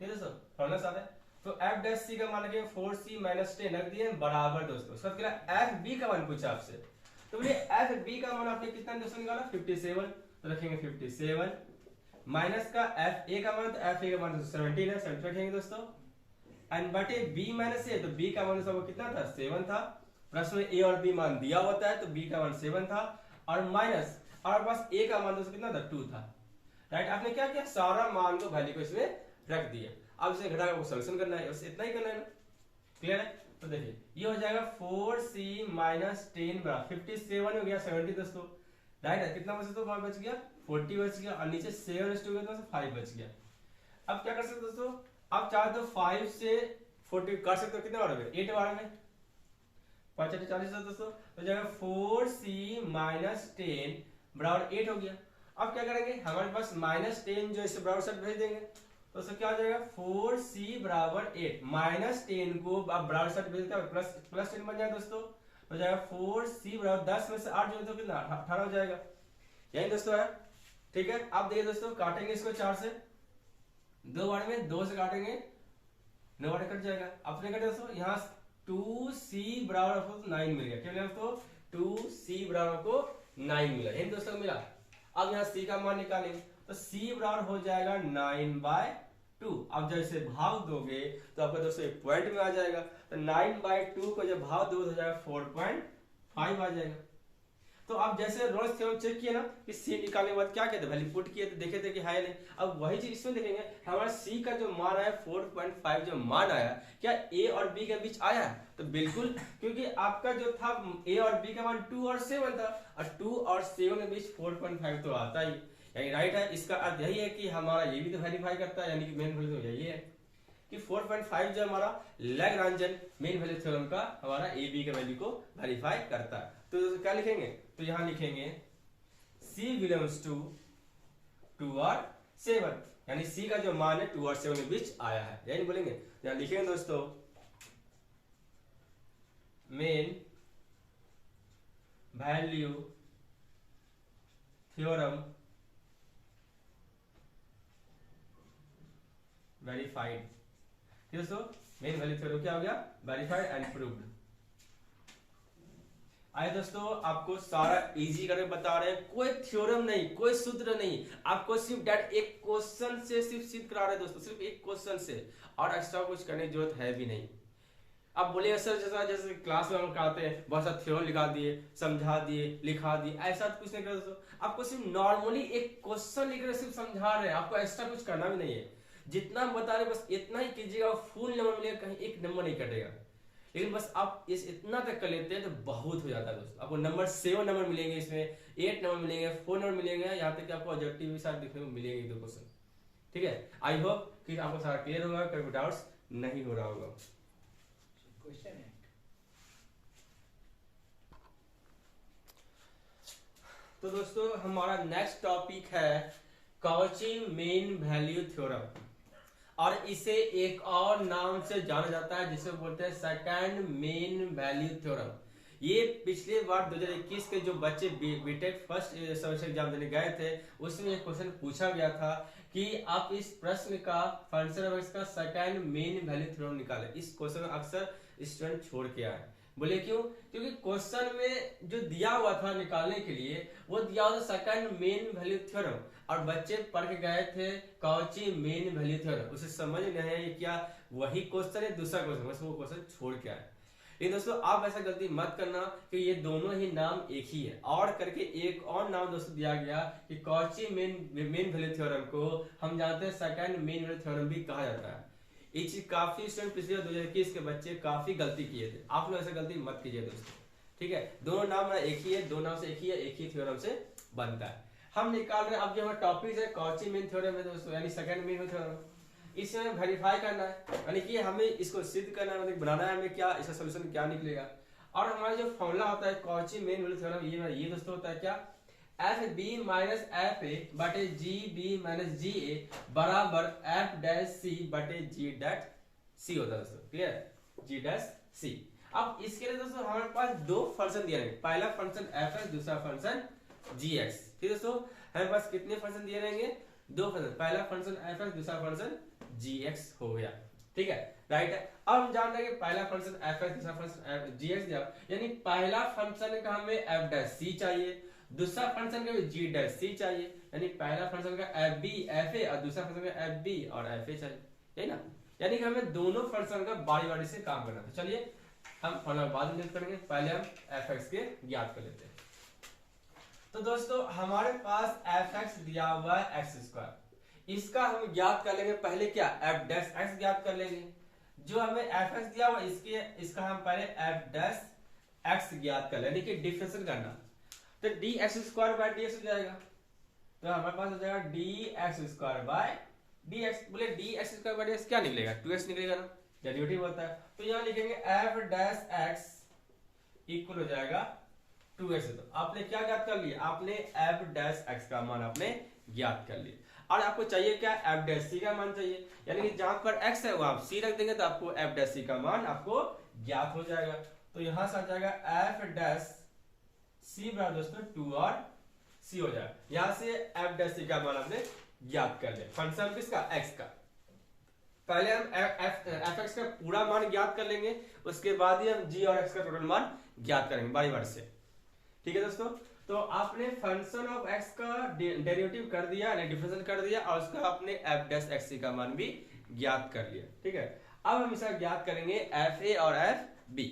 ठीक है दोस्तों, फॉर्मूला साथ है। तो एफ डैश सी का मान रखेंगे 4c माइनस 10 रख दिए बराबर दोस्तों। उसके बाद एफ बी का मान पूछा आपसे, तो बोलिए एफ बी का मान आपने कितना दोस्तों निकाला, 57। तो रखेंगे 57 माइनस का एफ ए का मान, तो एफ ए का मान 17 है, 17 रखेंगे दोस्तों। एंड बटे बी माइनस ए, तो बी का मान दोस्तों कितना था, 7 था। प्रश्न में ए और बी मान दिया होता है, तो बी का मान 7 था, और माइनस और पास ए का मान दोस्तों कितना था, 2 था। राइट, आपने क्या किया, सारा मान को वैल्यू को इसमें रख दिया। अब इसे घटा कर सॉल्यूशन करना है, बस इतना ही करना है ना। क्लियर है, तो देखिए ये हो जाएगा 4c माइनस 10 बराबर 57 हो गया 70 दोस्तों। राइट है, कितना बचा तो बच गया 40 बच गया, और नीचे 7 हो गया तो 5 बच गया। अब क्या कर सकते दोस्तों, अब चाहे तो 5 से 40 कर सकते हो, कितने बार में 8 बार में 5 8 40 दोस्तों। तो जाएगा 4c माइनस 10 बराबर 8 हो गया। अब क्या करेंगे, हमारे पास माइनस 10 जो इसे बराबर साइड भेज देंगे, तो उससे क्या हो जाएगा 4c बराबर 8 माइनस 10 को आप बराबर साइड भेज देते हैं, प्लस 10 बन जाएगा दोस्तों। तो जाएगा 4c बराबर 10 में से 8 जो तो कितना 18 हो जाएगा, यही दोस्तों है। ठीक है, अब देखिए दोस्तों, काटेंगे इसको 4 से, 2 बार में 2 से काटेंगे 9 बार कट जाएगा। अपने कटे दोस्तों, यहाँ 2c बराबर आपको 9 मिल गया। क्या मिला दोस्तों, 2c बराबर आपको 9 मिला, यही दोस्तों मिला। अब यहाँ c का मान निकालेंगे, तो c बराबर हो जाएगा 9/2। अब जब इसे भाग दोगे तो आपका दोस्तों एक पॉइंट में आ जाएगा, तो 9/2 को जब भाग दोगे तो जाएगा 4.5 आ जाएगा। तो आप जैसे रोल्स थ्योरम चेक किए ना कि c निकालने के बाद क्या कहते, वैल्यू पुट किए तो देखे थे कि है नहीं। अब वही चीज इसमें देखेंगे, हमारा c का जो मान आया 4.5 जो मान आया, क्या a और b के बीच आया है, तो बिल्कुल, क्योंकि आपका जो था a और b का मान 2 और 7 था, और 2 और 7 के बीच 4.5 तो आता ही, यानी राइट है। इसका अर्थ यही है कि हमारा ये भी तो वेरीफाई करता है, यानी कि मेन वैल्यू तो यही है कि 4.5 जो हमारा लैग्रांजन मेन वैल्यू थ्योरम का हमारा ए बी के वैल्यू को वेरीफाई करता है। तो क्या लिखेंगे, तो यहां लिखेंगे c बिलोंग्स टू 2 और 7, यानी c का जो मान है 2 और 7 के बीच आया है, यही बोलेंगे। यहां लिखेंगे दोस्तों मेन वैल्यू थ्योरम वेरीफाइड। दोस्तों मेन वैल्यू थ्योरम क्या हो गया, वेरीफाइड एंड प्रूव्ड। आइए दोस्तों, आपको सारा इजी करके बता रहे हैं, कोई थ्योरम नहीं, कोई सूत्र नहीं, आपको सिर्फ डायरेक्ट एक क्वेश्चन से सिर्फ सिद्ध करा रहे हैं दोस्तों, सिर्फ एक क्वेश्चन से, और एक्स्ट्रा कुछ करने की जरूरत है भी नहीं। अब बोलिए सर जैसे क्लास में हम कराते हैं बहुत सारा थ्योरम लिखा दिए, समझा दिए, लिखा दिए, ऐसा कुछ नहीं कर दोस्तों। आपको सिर्फ नॉर्मली एक क्वेश्चन लिख सिर्फ समझा रहे हैं, आपको एक्स्ट्रा कुछ करना भी नहीं है। जितना हम बता रहे बस इतना ही कीजिएगा, फुल नंबर मिलेगा, कहीं एक नंबर नहीं कटेगा। लेकिन बस आप इस इतना तक कर लेते हैं तो बहुत हो जाता है दोस्तों। आपको नंबर 7 नंबर मिलेंगे, इसमें 8 नंबर मिलेंगे, 4 नंबर मिलेंगे, यहाँ तक कि आपको ऑब्जेक्टिव भी सारे देखने को मिलेंगे 2 क्वेश्चन। ठीक है, आई होप कि आपको सारा क्लियर होगा, कोई डाउट्स नहीं हो रहा होगा। क्वेश्चन है, तो दोस्तों हमारा नेक्स्ट टॉपिक है कॉची मीन वैल्यू थ्योरम, और इसे एक और नाम से जाना जाता है जिसे बोलते हैं सेकंड मीन वैल्यू थ्योरम। ये पिछले बार 2021 के जो बच्चे बीटेक फर्स्ट सेमेस्टर एग्जाम देने गए थे उसमें एक क्वेश्चन पूछा गया था कि आप इस प्रश्न का आंसर इसका सेकंड मीन वैल्यू थ्योरम निकालें। इस क्वेश्चन अक्सर स्टूडेंट छोड़ के आए, बोले क्यों, क्योंकि क्वेश्चन में जो दिया हुआ था निकालने के लिए वो दिया हुआ था सेकंड मीन वैल्यू थ्योरम, और बच्चे पढ़ के गए थे कॉची मीन वैल्यू थ्योरम, उसे समझ नहीं है ये क्या वही क्वेश्चन है दूसरा क्वेश्चन, बस वो क्वेश्चन छोड़ के आए। लेकिन दोस्तों आप ऐसा गलती मत करना कि ये दोनों ही नाम एक ही है, और करके एक और नाम दोस्तों दिया गया कि कॉची मेन वैल्यू थ्योरम को हम जानते हैं सेकंड मेन वैल्यू थ्योरम भी कहा जाता है। ये चीज काफी स्टूडेंट पिछले 2021 के बच्चे काफी गलती किए थे, आप लोग ऐसा गलती मत कीजिए दोस्तों, ठीक है। दोनों नाम एक ही है, दोनों नाम से एक ही है, एक ही थ्योरम से बनता है। हम निकाल रहे हैं, अब जो हमारा टॉपिक है कॉची मेन थ्योरम है दोस्तों, यानी सेकंड मेन थ्योरम, इसे हमें वेरीफाई करना है, यानी कि हमें इसको सिद्ध करना है, मतलब बनाना है हमें क्या इसका सोल्यूशन क्या निकलेगा। और हमारा जो फॉर्मूला होता है कॉची मेन वैल्यू थ्योरम, ये दोस्तों होता है क्या, F B minus F A बटे जी बी माइनस जी ए बराबर एफ डैश सी बटे जी डैश सी होता है दोस्तों, क्लियर, जी डैश सी। अब इसके लिए दोस्तों हमारे पास दो फंक्शन दिए रहेंगे, पहला फंक्शन एफ एक्स, दूसरा फंक्शन जी एक्स, ठीक है दोस्तों। हमारे पास कितने फंक्शन दिए रहेंगे, दो फंक्शन, पहला फंक्शन एफ एक्स, दूसरा फंक्शन जी एक्स हो गया, ठीक है, राइट है। अब हम जान रहे हैं कि पहला फंक्शन एफ एक्स, दूसरा फंक्शन जी एक्स दिया, यानी पहला फंक्शन का हमें एफ डैश सी चाहिए, दूसरा फंक्शन का जी डैश सी चाहिए, यानी पहला फंक्शन का एफ बी एफ ए और दूसरा फंक्शन का एफ बी और एफ ए चाहिए, यही ना, यानी कि हमें दोनों फंक्शन का बारी बारी से काम करना था। चलिए हम फॉर्मूला बाद में करेंगे, पहले हम एफ एक्स के ज्ञात कर लेते हैं। तो दोस्तों हमारे पास एफ एक्स दिया हुआ है एक्स स्क्वायर, इसका हम ज्ञात कर लेंगे पहले क्या, एफ डैश एक्स ज्ञात कर लेंगे। जो हमें एफ एक्स दिया हुआ इसका हम पहले एफ डैश एक्स ज्ञात कर लेंगे, कि डिफरेंशिएट करना, तो D X square by D X हो जाएगा, तो हमारे पास हो जाएगा D X square by D X. बोले D X square by D X क्या निकलेगा, 2x निकलेगा ना, डेरिवेटिव होता है, तो यहाँ लिखेंगे एफ डैश एक्स इक्वल हो जाएगा 2x। तो आपने क्या ज्ञात कर लिया, आपने एफ डैश एक्स का मान आपने ज्ञात कर लिया, और आपको चाहिए क्या, एफ डैश सी का मान चाहिए, यानी कि जहां पर x है वहां सी रख देंगे तो आपको एफ डैश सी का मान आपको ज्ञात हो जाएगा। तो यहां से आ जाएगा एफ डैश सी बराबर दोस्तों 2 और सी हो जाएगा, यहां से एफ डैश सी का मान आपने ज्ञात कर लिया, फंक्शन किसका, x का। पहले हम एफ एक्स का पूरा मान ज्ञात कर लेंगे, उसके बाद ही हम जी और x का टोटल मान ज्ञात करेंगे बारी बारी से, ठीक है दोस्तों। तो आपने फंक्शन ऑफ x का डेरिवेटिव कर दिया, यानी डिफरेंशिएट कर दिया, और उसका आपने f डैश x का मान भी ज्ञात कर लिया, ठीक है। अब हम इसका ज्ञात करेंगे एफ ए और एफ बी।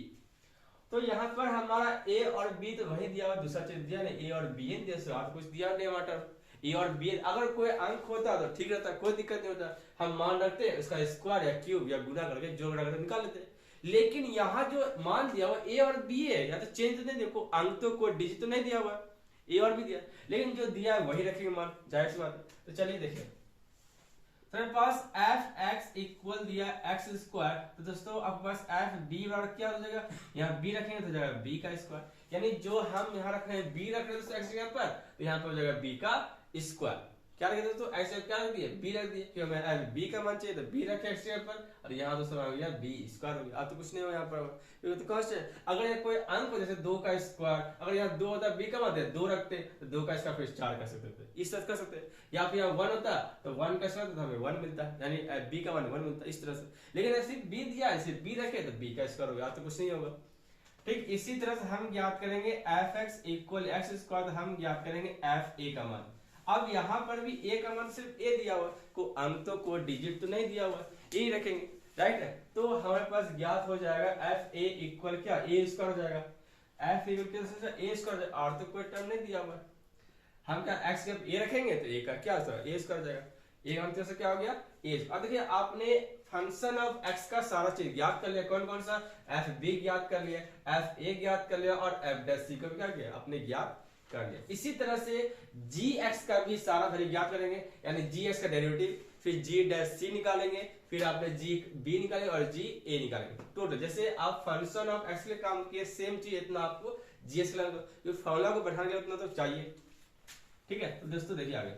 तो यहाँ पर हमारा a और b तो वही दिया हुआ, दूसरा चीज दिया नहीं, a और b जैसे आप कुछ दिया नहीं मैटर, a और b अगर कोई अंक होता तो ठीक रहता, कोई दिक्कत नहीं होता, हम मान रखते उसका स्क्वायर या क्यूब या गुना करके जोड़ करके निकाल लेते। लेकिन यहाँ जो मान दिया हुआ ए और बी है, या तो चेंज तो नहीं, देखो अंक तो कोई डिजिट तो नहीं दिया हुआ, ए और बी दिया, लेकिन जो दिया है वही रखेंगे मान, जाहिर सी बात है। तो चलिए देखिए, तो मेरे पास एफ एक्स इक्वल दिया एक्स स्क्वायर, तो दोस्तों आपके पास एफ बी बराबर क्या हो जाएगा, यहाँ बी रखेंगे तो जाएगा बी का स्क्वायर, यानी जो हम यहाँ रख रहे हैं बी रख रहे हैं दोस्तों एक्स के ऊपर, तो यहाँ पर हो जाएगा बी का स्क्वायर। क्या रखे दोस्तों, एक्स क्या रख दिए, बी रख दिए, क्योंकि हमें एफ बी का मान चाहिए तो बी रखे एक्स के ऊपर, और यहाँ दोस्तों हो गया बी स्क्वायर हो गया। अब तो कुछ नहीं हो यहाँ पर, तो कांस्टेंट, अगर ये कोई अंक हो जैसे 2 का स्क्वायर, अगर यहाँ 2 होता बी का मान 2 रखते तो 2 का स्क्वायर फिर 4 कर सकते थे, इस तरह कर सकते, या फिर यहाँ 1 होता तो 1 का स्क्वायर तो हमें 1 मिलता, यानी बी का मान 1 मिलता, इस तरह से। लेकिन ऐसे बी दिया, ऐसे बी रखे तो बी का स्क्वायर हो गया, तो कुछ नहीं होगा, ठीक। इसी तरह से हम ज्ञात करेंगे F x equal x square, तो हम ज्ञात करेंगे एफ ए का मान। अब यहाँ पर भी ए का मान सिर्फ ए दिया हुआ, को अंक तो कोई डिजिट तो नहीं दिया हुआ, ए रखेंगे, राइट है। तो हमारे पास ज्ञात हो जाएगा एफ ए इक्वल क्या, ए स्क्वायर हो जाएगा, एफ इक्वल ए स्क्वायर, और तो कोई टर्म नहीं दिया हुआ, हम क्या एक्स के ए रखेंगे तो ए का क्या ए स्क्वायर हो जाएगा, ए का मतलब क्या हो गया ए। अब देखिए आपने फंक्शन ऑफ एक्स का सारा चीज ज्ञात कर लिया, कौन कौन सा, एफ बी ज्ञात कर लिया, एफ ए ज्ञात कर लिया, और एफ डैश सी को भी क्या किया आपने ज्ञात कर लिया। इसी तरह से जी एक्स का भी सारा वैल्यू ज्ञात करेंगे, यानी जी एक्स का डेरिवेटिव, फिर जी डैश सी निकालेंगे, फिर आपने जी बी निकालेंगे और जी ए निकालेंगे टोटल। जैसे आप फंक्शन ऑफ एक्स के काम किए सेम चीज इतना आपको जी एक्स का फॉर्मूला को बढ़ाने के उतना तो चाहिए, ठीक है। तो दोस्तों देखिए आगे,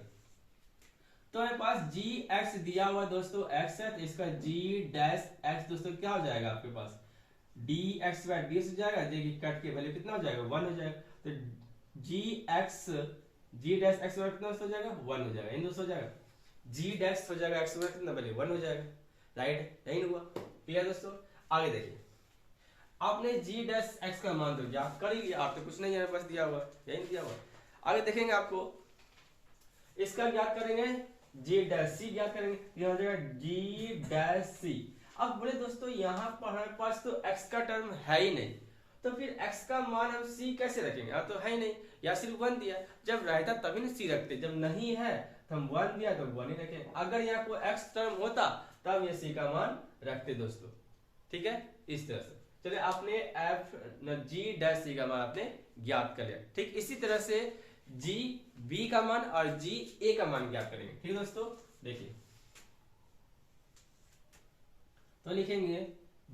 तो हमारे पास जी एक्स दिया हुआ दोस्तों एक्स है, तो इसका जी डैश एक्स दोस्तों क्या हो जाएगा आपके पास, डी एक्स बाय डी हो जाएगा, देखिए कट के वैल्यू कितना हो जाएगा 1 हो जाएगा, तो जी एक्स जी डैश एक्स बाय कितना हो जाएगा 1 हो जाएगा, इन दोस्तों हो जाएगा जी डैश हो जाएगा एक्स बाय कितना वैल्यू 1 हो जाएगा, राइट, यही हुआ, ठीक है दोस्तों। आगे देखिए, आपने जी डैश एक्स का मान तो ज्ञात कर ही लिया, आप तो कुछ नहीं है बस दिया हुआ, यही दिया हुआ। आगे देखेंगे आपको इसका ज्ञात करेंगे, जी डैश सी ज्ञात करेंगे, यह हो जाएगा जी डैश सी। अब बोले दोस्तों यहाँ पर हमारे पास तो x का टर्म है ही नहीं, तो फिर x का मान हम c कैसे रखेंगे? तो है ही नहीं, या सिर्फ 1 दिया, जब रहता तभी ना c रखते, जब नहीं है तो हम 1 दिया तो 1 ही रखें। अगर यहाँ कोई x टर्म होता तब ये c का मान रखते दोस्तों, ठीक है। इस तरह से चलिए आपने f g डैश c का मान आपने ज्ञात कर लिया। ठीक इसी तरह से g b का मान और g a का मान ज्ञात करेंगे। ठीक है दोस्तों, देखिए तो लिखेंगे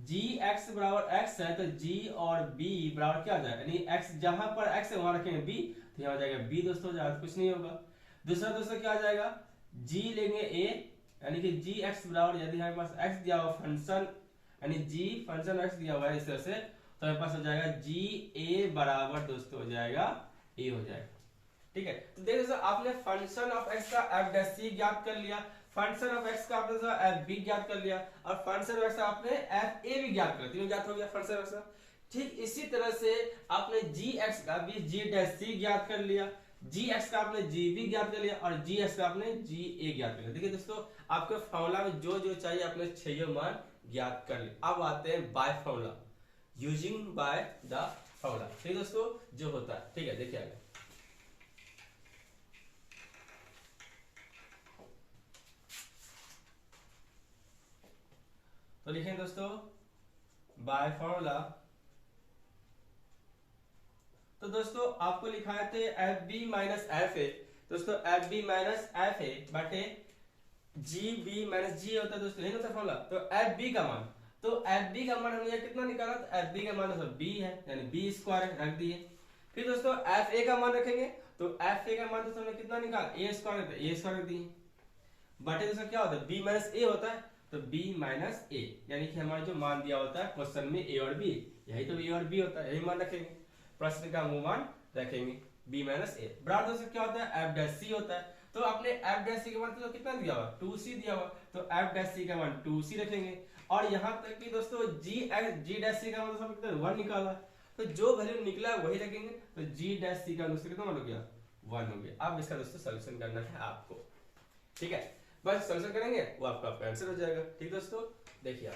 g x बराबर x है तो g और b बराबर क्या आ जाएगा, यानी x जहां पर x है वहां रखेंगे b, तो यहाँ आ जाएगा b दोस्तों, ज्यादा कुछ नहीं होगा। दूसरा दोस्तों क्या आ जाएगा, g लेंगे a, यानी कि g x बराबर, यदि हमारे पास x दिया हुआ फंक्शन, यानी g फंक्शन x दिया हुआ है इस तरह से, तो हमारे पास हो जाएगा g a बराबर दोस्तों हो जाएगा a हो जाएगा। ठीक है, तो देखो दोस्तों आपने फंक्शन ऑफ x का f डैश c ज्ञात कर लिया, फंक्शन ऑफ x का आपने f b ज्ञात कर लिया, और फंक्शन ऑफ x का आपने f a भी ज्ञात कर लिया, तीनों ज्ञात हो गया फंक्शन ऑफ x का। ठीक इसी तरह से आपने g x का भी g डैश c ज्ञात कर लिया, g x का आपने g b ज्ञात कर लिया, और g x का आपने g a ज्ञात कर लिया। देखिए दोस्तों आपके फॉर्मूला में जो जो चाहिए आपने छह मान ज्ञात कर लिया। अब आते हैं by formula, using by the formula. ठीक दोस्तों जो होता है, ठीक है देखिए आगे। तो लिखें दोस्तों बाय फॉर्मूला, तो दोस्तों आपको लिखा है थे F B minus F A, दोस्तों F B minus F A बटे जी बी माइनस जी होता है दोस्तों, नहीं होता फॉर्मूला। तो एफ बी का मान, तो एफ बी का मान हमने कितना निकाला, तो एफ बी का मान दोस्तों बी है, यानी बी स्क्वायर रख दिए। फिर दोस्तों एफ ए का मान रखेंगे, तो एफ ए का मान दोस्तों हमने कितना निकाला, ए स्क्वायर, तो ए स्क्वायर रख दिए, बटे दोस्तों क्या होता है बी माइनस ए होता है, तो b माइनस ए, यानी कि हमारा जो मान दिया होता है क्वेश्चन में a और b, यही तो a और b होता है, यही मान रखेंगे, प्रश्न का मूल मान रखेंगे b माइनस ए। बराबर दोस्तों क्या होता है f डैश c होता है, तो आपने f डैश c का मान तो कितना दिया हुआ 2c दिया हुआ, तो f डैश c का मान 2c रखेंगे। और यहाँ तक कि दोस्तों g डैश c का मान दोस्तों कितना 1 निकाला, तो जो वैल्यू निकला वही रखेंगे, तो g डैश c का दोस्तों कितना मान हो गया 1 हो गया। अब इसका दोस्तों सॉल्यूशन करना है आपको, ठीक है, बस सॉल्यूशन करेंगे वो आपका आंसर हो जाएगा। ठीक दोस्तों देखिए आप,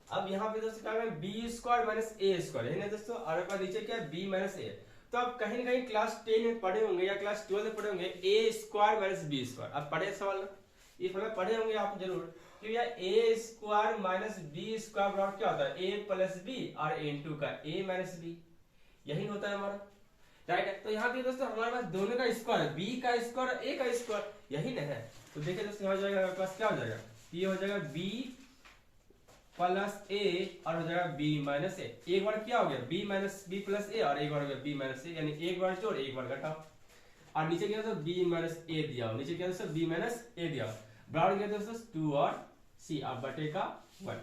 अब यहाँ पे दोस्तों क्या है बी स्क्वायर माइनस ए स्क्वायर है ना दोस्तों, और अपना नीचे क्या है बी माइनस ए। तो आप कहीं ना कहीं क्लास 10 में पढ़े होंगे या क्लास 12 में पढ़े होंगे ए स्क्वायर माइनस बी स्क्वायर, आप पढ़े सवाल ये फॉर्मूला पढ़े होंगे आप जरूर, कि यार ए स्क्वायर माइनस बी स्क्वायर बराबर क्या होता है ए प्लस बी, और इनटू का ए माइनस बी, यही होता है हमारा, राइट है। तो यहाँ पे दोस्तों हमारे पास दोनों का स्क्वायर, बी का स्क्वायर और ए का स्क्वायर, यही ना है। तो देखिए दोस्तों हो जाएगा हमारे पास क्या हो जाएगा, ये हो जाएगा बी प्लस ए और हो जाएगा b माइनस ए, एक बार क्या हो गया b माइनस बी प्लस ए, और एक बार हो गया b माइनस ए, यानी एक बार जोड़ एक बार घटाओ, और नीचे क्या दोस्तों b माइनस ए दिया हो, नीचे क्या दोस्तों b माइनस ए दिया हो, बराबर क्या दोस्तों 2 और c, अब बटे का 1,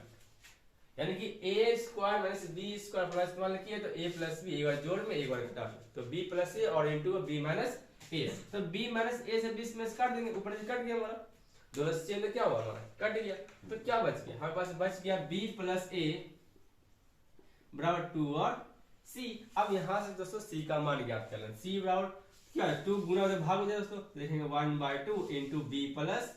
यानी कि a square minus b square formula इस्तेमाल किया, तो a प्लस बी एक बार जोड़ में एक बार घटा, तो b प्लस ए और इनटू b माइनस ए, तो b माइनस ए से 20 में से काट देंगे, ऊपर से कट गया हमारा, दो से में क्या हुआ हमारा कट गया, तो क्या बच गया हमारे पास, बच गया b प्लस ए बराबर 2 और c। अब यहां से दोस्तों c का मान ज्ञात कर लें, c बराबर क्या है 2 गुना से भाग हो जाए दोस्तों, देखेंगे 1/2 into b plus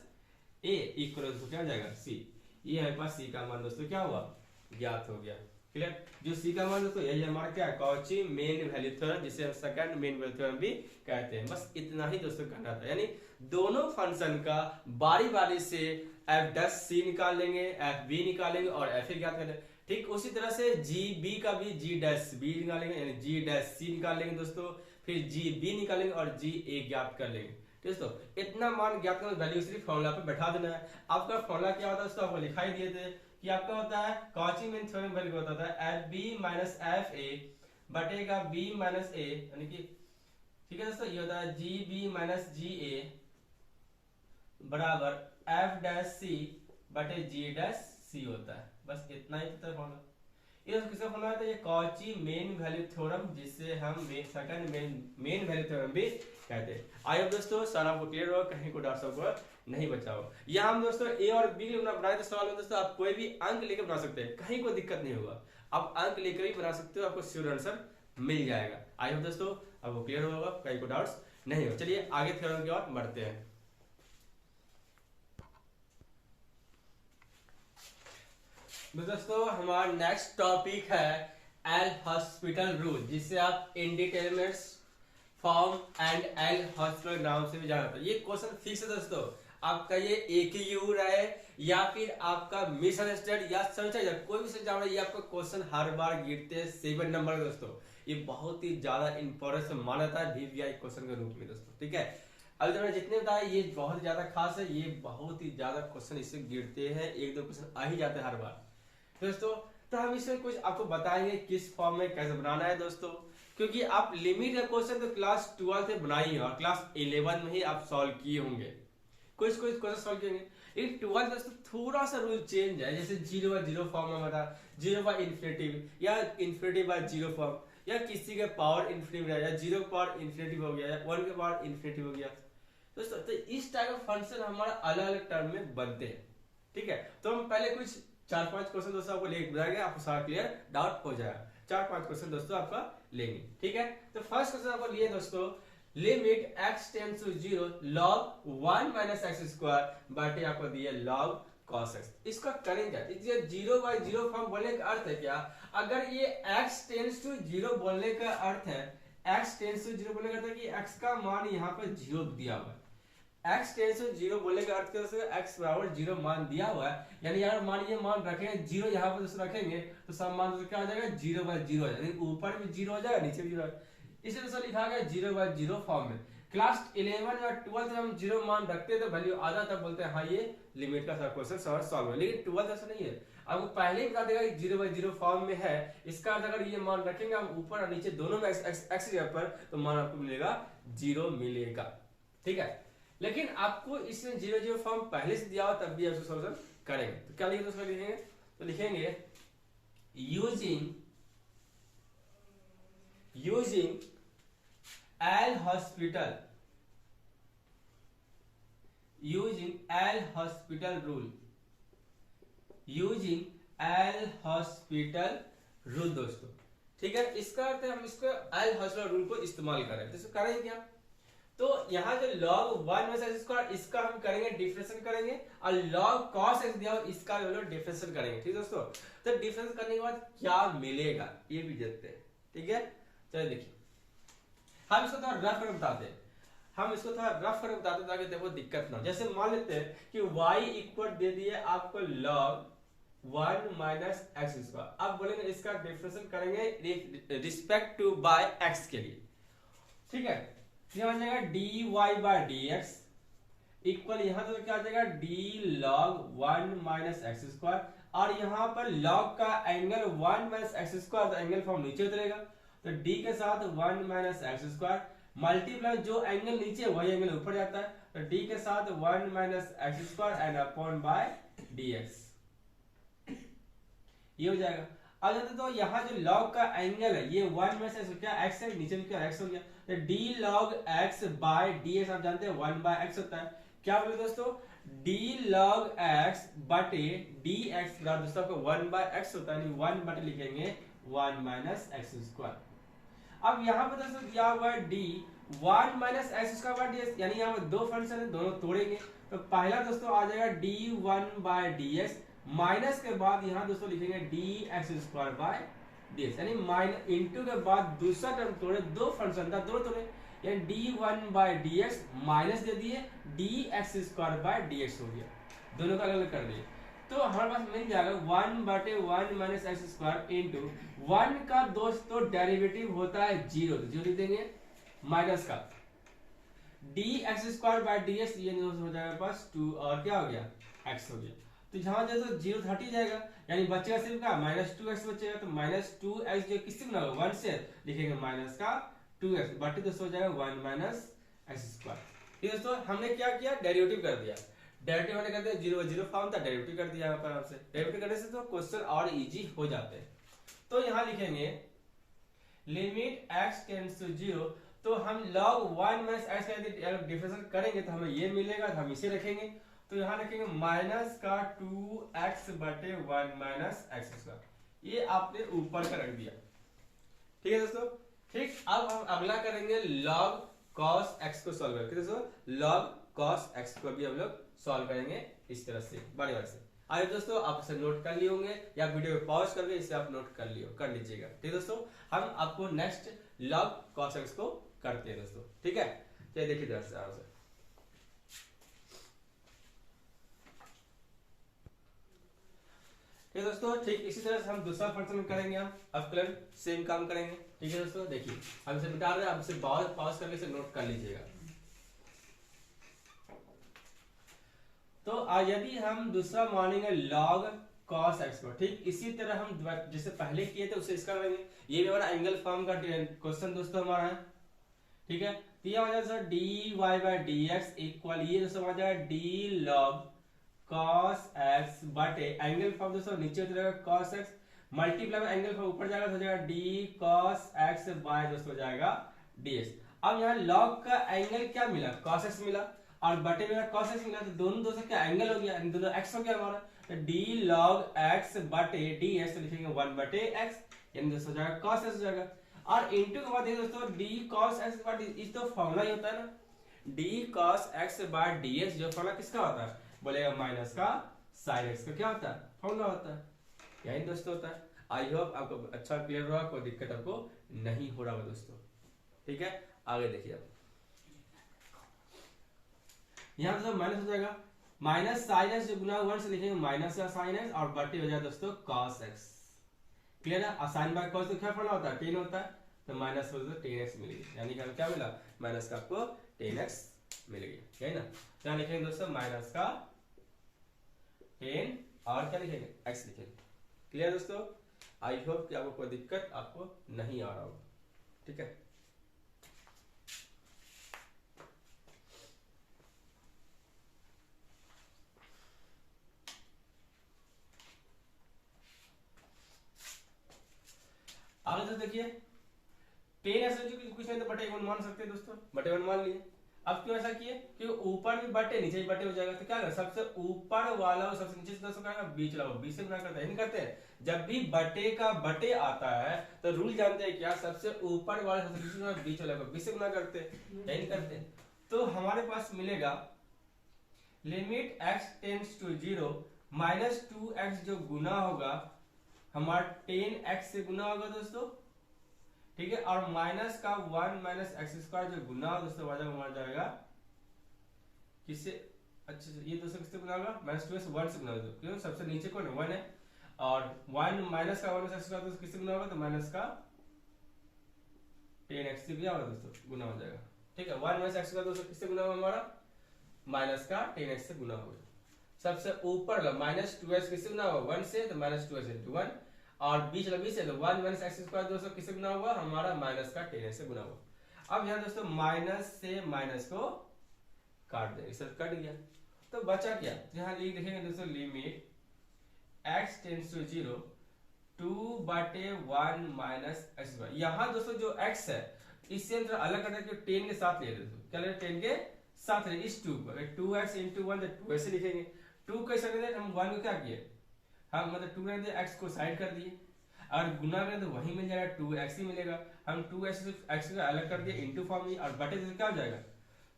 a equal to क्या हो जाएगा c, ये हमारे पास c का मान दोस्तों क्या हुआ ज्ञात हो गया। क्लियर, जो c का मान दोस्तों यही हमारा क्या है कॉची मेन वैल्यू थ्योरम, जिसे हम सेकंड मेन वैल्यू थ्योरम भी कहते हैं। बस इतना ही दोस्तों करना था, यानी दोनों फंक्शन का बारी बारी से एफ डैश सी निकाल लेंगे, एफ बी निकालेंगे और एफ ए ज्ञात कर लेंगे। ठीक उसी तरह से जी बी का भी जी डैश बी निकालेंगे, यानी जी डैश सी निकाल लेंगे दोस्तों, फिर जी बी निकालेंगे और जी ए ज्ञात कर लेंगे। दोस्तों इतना मान ज्ञात करना, वैल्यू सिर्फ फॉर्मूला पे बैठा देना है। आपका फॉर्मूला क्या होता है दोस्तों, आपको लिखाई दिए थे कि आपका होता है कॉची मेन थ्योरम वैल्यू होता है F B minus F A बटेगा बी माइनस ए, यानी कि ठीक है दोस्तों ये होता है जी बी माइनस जी ए बराबर एफ डैश सी बटे जी डैश सी होता है। बस इतना ही होता है फॉर्मूला। ये किसका फॉर्मूला है? तो ये कॉची मेन वैल्यू थ्योरम, जिससे हम सेकंड मेन वैल्यू थ्योरम भी कहते हैं। आई होप दोस्तों सारा आपको क्लियर होगा, कहीं को डाउट सबको नहीं बचा हो। यहाँ हम दोस्तों ए और बी के लिए बनाए थे सवाल में दोस्तों, आप कोई भी अंक लेकर बना सकते हैं, कहीं कोई दिक्कत नहीं होगा, आप अंक लेकर ही बना सकते हो, आपको श्योर आंसर मिल जाएगा। आई होप दोस्तों आपको क्लियर होगा, कहीं को डाउट्स नहीं हो। चलिए आगे थ्योरम की ओर बढ़ते हैं। दोस्तों हमारा नेक्स्ट टॉपिक है एल हॉस्पिटल रूल, जिससे आप indeterminate form and L hospital नाम से भी जाना जाता है। ये क्वेश्चन फिक्स है दोस्तों, आपका ये एक ही यू रहे या फिर आपका मिसअंडरस्टैंड या समझा कोई भी एग्जाम है, ये आपका क्वेश्चन हर बार गिरते हैं 7 नंबर दोस्तों। ये बहुत ही ज्यादा इंपॉर्टेंट माना जाता है वीवीआई क्वेश्चन के रूप में दोस्तों, ठीक है। अभी तो मैंने जितने बताया ये बहुत ज्यादा खास है, ये बहुत ही ज्यादा क्वेश्चन इससे गिरते हैं, 1-2 क्वेश्चन आ ही जाते हैं हर बार दोस्तों। तो हम इसमें कुछ आपको बताएंगे किस फॉर्म में कैसे बनाना है दोस्तों, क्योंकि आप लिमिट का क्वेश्चन तो क्लास 12 में बनाई है और क्लास 11 में ही आप सॉल्व किए होंगे, कुछ क्वेश्चन सॉल्व किए होंगे। एक 12 दोस्तों थोड़ा सा रूल चेंज है, जैसे 0/0 फॉर्म में बता 0/इन्फिनिटिव या इन्फिनिटी/0 फॉर्म, या किसी के पावर इन्फिनिटिव या 0 के पावर इन्फिनिटिव हो गया या 1 के पावर इन्फिनिटिव हो गया दोस्तों। तो इस टाइप ऑफ फंक्शन हमारा अलग अलग टर्म में बनते हैं, ठीक है। तो हम पहले कुछ 4-5 क्वेश्चन दोस्तों आपको लेके बताएंगे, आपको सारा क्लियर डाउट हो जाएगा। 4-5 क्वेश्चन दोस्तों आपका लेंगे, ठीक है। तो फर्स्ट क्वेश्चन आपको लिए दोस्तों, limit x tends to 0 log 1 - x² बाटे आपको दिया log cos x। इसका करेंगे क्या? 0/0 फॉर्म बोलने का अर्थ है क्या? अगर ये x टेंड्स टू 0 बोलने का अर्थ है, x टेंड्स टू 0 बोलने का अर्थ है कि x का मान यहाँ पर 0 दिया हुआ है। x टेंड्स टू 0 बोलने का अर्थ क्या है? x बराबर 0 मान दिया हुआ है, यानी यार मान ये मान रखेंगे 0 यहाँ पर दोस्तों रखेंगे तो सब मान दोस्तों क्या हो जाएगा? 0/0 हो जाएगा, ऊपर भी 0 हो जाएगा नीचे भी 0 हो जाएगा। इसे दोस्तों लिखा गया 0/0 फॉर्म में। क्लास 11 या 12 में हम 0 मान रखते हैं तो वैल्यू आधा तब बोलते हैं हाँ ये लिमिट का क्वेश्चन सॉल्व है, लेकिन 12 ऐसा नहीं है। आपको पहले ही बता देगा कि 0/0 फॉर्म में है, इसका अर्थ अगर ये मान रखेंगे हम ऊपर और नीचे दोनों में x जगह पर तो मान आपको मिलेगा 0 मिलेगा, ठीक है। लेकिन आपको इसमें 0/0 फॉर्म पहले से दिया हो तब भी आप सॉल्यूशन करेंगे तो क्या लिखेंगे दोस्तों? लिखेंगे तो लिखेंगे यूजिंग एल हॉस्पिटल रूल दोस्तों, ठीक है। इसका अर्थ है हम इसको एल हॉस्पिटल रूल को इस्तेमाल करें, तो इसको करेंगे क्या? तो यहाँ जो log 1 - x² इसका हम करेंगे डिफरेंशिएट करेंगे, और log cos x दिया हो इसका हम लोग डिफरेंशिएट करेंगे, ठीक है दोस्तों। तो डिफरेंस करने के बाद क्या मिलेगा ये भी देखते हैं, ठीक है। चलिए देखिए, हम इसको थोड़ा रफ करके बताते हैं, ताकि देखो दिक्कत ना हो। जैसे मान लेते हैं कि y इक्वल दे दिए आपको log 1 - x²। अब बोलेंगे इसका डिफरेंशिएट करेंगे रिस्पेक्ट टू बाय x के लिए, ठीक है। ये बन जाएगा dy/dx इक्वल यहाँ तो क्या आ जाएगा d log 1 - x², और यहाँ पर log का एंगल 1 - x², तो एंगल फॉर्म नीचे उतरेगा, तो d के साथ 1 - x² मल्टीप्लाई जो एंगल नीचे वही एंगल ऊपर जाता है, तो d के साथ 1 - x² and upon bye dx ये हो जाएगा। अब जाते तो यहाँ जो log का एंगल है ये 1 में से क्या x है, नीचे में क्या x हो गया, तो d log x by dx आप जानते हैं 1/x होता है। क्या बोले दोस्तों? d log x बटे dx दोस्तों आपको 1/x होता है, 1 बटे लिखेंगे 1 - x²। अब यहाँ पर दोस्तों दिया हुआ है d 1 - x² dx, यानी यहाँ पर दो फंक्शन है, दोनों तोड़ेंगे तो पहला दोस्तों आ जाएगा d1/dx, माइनस के बाद यहाँ दोस्तों लिखेंगे dx²/dx, यानी माइनस इंटू के बाद दूसरा टर्म तोड़े, दो फंक्शन था दोनों तोड़े, यानी d1/dx माइनस दे दिए dx²/dx हो गया, दोनों का अलग कर दिए। तो हमारे पास मिल जाएगा 1/1 - x² इंटू 1 का दोस्तों डेरिवेटिव होता है 0, तो 0 लिख देंगे, माइनस का dx²/dx ये दोस्तों हो जाएगा पास 2 और क्या हो गया x हो गया। तो जहां जैसे 0 हट ही जाएगा, यानी बचेगा सिर्फ का -2x बचेगा, तो -2x जो किससे बना होगा 1 से लिखेंगे माइनस का 2x बटे दोस्तों हो जाएगा 1 - x²। ये दोस्तों हमने क्या किया? डेरिवेटिव कर दिया। डेरिवेटिव हमने कर दिया 0/0 फॉर्म था, डेरिवेटिव कर दिया यहाँ पर आपसे। डेरिवेटिव करने से तो क्वेश्चन और इजी हो जाते हैं, तो यहाँ लिखेंगे लिमिट x टेंड्स टू 0, तो हम log 1 माइनस एक्स का यदि डिफरेंशियल करेंगे तो हमें ये मिलेगा, तो हम इसे रखेंगे। तो यहाँ रखेंगे माइनस का 2x बटे 1 माइनस एक्स स्क्वायर, ये आपने ऊपर का रख दिया। ठीक है दोस्तों। ठीक, अब हम अगला करेंगे log cos x को सॉल्व करके। दोस्तों log cos x को भी हम लोग सॉल्व करेंगे इस तरह से बारी बारी से। आइए दोस्तों, आप इसे नोट कर लिए होंगे या वीडियो को पॉज करके इसे आप नोट कर लीजिएगा। ठीक है दोस्तों, हम आपको नेक्स्ट log cos x को करते हैं दोस्तों। ठीक है, चलिए देखिए ध्यान से आराम से। ठीक है दोस्तों, ठीक इसी तरह से हम दूसरा फंक्शन करेंगे। हम अवकलन सेम काम करेंगे। ठीक है दोस्तों, देखिए हम इसे मिटा रहे हैं, आप इसे पॉज करके इसे नोट कर लीजिएगा। तो यदि हम दूसरा मानेंगे log cos x को, ठीक इसी तरह हम जैसे पहले किए थे उसे इसका करेंगे। ये भी हमारा एंगल फॉर्म का क्वेश्चन दोस्तों हमारा है। ठीक है, तो ये हो जाएगा dy बाई dx इक्वल, ये दोस्तों हो जाएगा d log cos x बटे एंगल फॉर्म दोस्तों नीचे उतरेगा cos x मल्टीप्लाई में एंगल फॉर्म ऊपर जाएगा तो हो जाएगा d cos x बाय दोस्तों हो जाएगा dx। अब यहाँ log का एंगल क्या मिला, cos x मिला, और बटे में cos x मिला, तो दोनों दोस्तों क्या एंगल हो गया, दोनों x हो गया हमारा। तो d log x बटे dx तो लिखेंगे 1 बटे x, यानी दोस्तों हो जाएगा cos x हो जाएगा। और इनटू के बाद देखिए दोस्तों d cos x बटे, इस तो फॉर्मूला ही होता है ना, d cos x by dx, जो फॉर्मूला किसका होता है, बोलेगा माइनस का sin x का क्या होता है, फॉर्मूला होता है। यही दोस्तों होता है। आई होप आपको अच्छा क्लियर हुआ, कोई दिक्कत आपको नहीं हो रहा होगा दोस्तों। ठीक है, आगे देखिए आप यहाँ दोस्तों माइनस हो जाएगा, माइनस साइन एक्स जो गुना 1 से लिखेंगे माइनस का साइन एक्स, और बटे हो जाएगा दोस्तों cos x। क्लियर है, साइन बाय cos तो क्या फॉर्मूला होता है, 10 होता है, तो माइनस हो तो 10x मिलेगी, यानी कि हमें क्या मिला, माइनस का आपको 10x मिलेगी, यही ना। क्या लिखेंगे दोस्तों, माइनस का 10 और क्या लिखेंगे, x लिखेंगे। क्लियर दोस्तों, आई होप कि आपको कोई दिक्कत आपको नहीं आ रहा होगा। ठीक है, आगे तो देखिए 10x कुछ नहीं तो बटे 1 मान सकते हैं दोस्तों, बटे 1 मान लिए। अब क्यों ऐसा किए, क्योंकि ऊपर भी बटे नीचे भी बटे हो जाएगा, तो क्या करें, सबसे ऊपर वाला और सबसे नीचे दोस्तों क्या करेगा, बीच वाला, बीच से गुना करते हैं, नहीं करते हैं। जब भी बटे का बटे आता है तो रूल जानते हैं क्या, सबसे ऊपर वाला सबसे नीचे वाला बीच वाला को बीच से गुना करते हैं, नहीं करते। तो हमारे पास मिलेगा limit x tends to 0 minus 2x जो गुना होगा हमारा 10x से गुना होगा दोस्तों। ठीक है, और माइनस का 1 माइनस एक्स स्क्वायर जो गुना दोस्तों हमारा जाएगा किससे, अच्छा ये दोस्तों किससे गुना होगा, माइनस 2 से 1 से गुना होगा, क्यों सबसे नीचे कौन है 1 है, और 1 माइनस का 1 एक्स स्क्वायर दोस्तों किससे गुना होगा, तो माइनस का 10x से क्या होगा दोस्तों गुना हो जाएगा। ठीक है, 1 माइनस एक्स स्क्वायर दोस्तों किससे गुना होगा हमारा, माइनस का 10x से गुना होगा। सबसे ऊपर माइनस 2x किससे गुना होगा, 1 से, तो माइनस 2x इंटू 1, और बीच लगी से तो 1 माइनस एक्स स्क्वायर दोस्तों किससे गुना हुआ, हमारा माइनस का 10x से गुना हुआ। अब यहाँ दोस्तों माइनस से माइनस को काट देंगे, सर कट गया, तो बचा क्या, यहाँ लिखेंगे दोस्तों लिमिट x टेंड्स टू 0 2 बटे 1 माइनस एक्स स्क्वायर। यहाँ दोस्तों जो x है इससे हम अलग करते हैं, 10 के साथ ले दोस्तों, क्या ले 10 के साथ ले, इस 2 को 2x इंटू 1 तो 2 ऐसे लिखेंगे, 2 कैसे करते हम 1 को क्या किए, हम मतलब 2 ने x को साइड कर दिए, और गुना करें तो वही मिल जाएगा 2x ही मिलेगा, हम 2x को अलग कर दिए इंटू फॉर्म में, और बटे से क्या हो जाएगा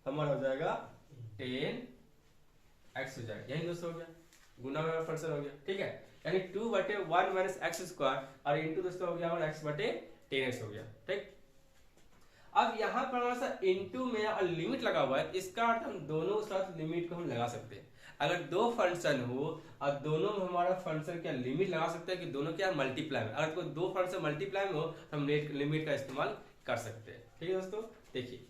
हमारा हो जाएगा 10x हो जाएगा, यही दोस्तों हो गया, गुना में फंक्शन हो गया। ठीक है, यानी 2 बटे 1 माइनस एक्स स्क्वायर और इंटू दोस्तों हो गया हमारा x बटे 10x हो गया। ठीक, अब यहाँ पर हमारा सा इंटू में और लिमिट लगा हुआ है, इसका अर्थ हम दोनों साथ लिमिट को हम लगा सकते हैं। अगर दो फंक्शन हो और दोनों में हमारा फंक्शन क्या लिमिट लगा सकते हैं कि दोनों क्या मल्टीप्लाई में, अगर कोई दो फंक्शन मल्टीप्लाई में हो तो हम लिमिट का इस्तेमाल कर सकते हैं। ठीक है दोस्तों, देखिए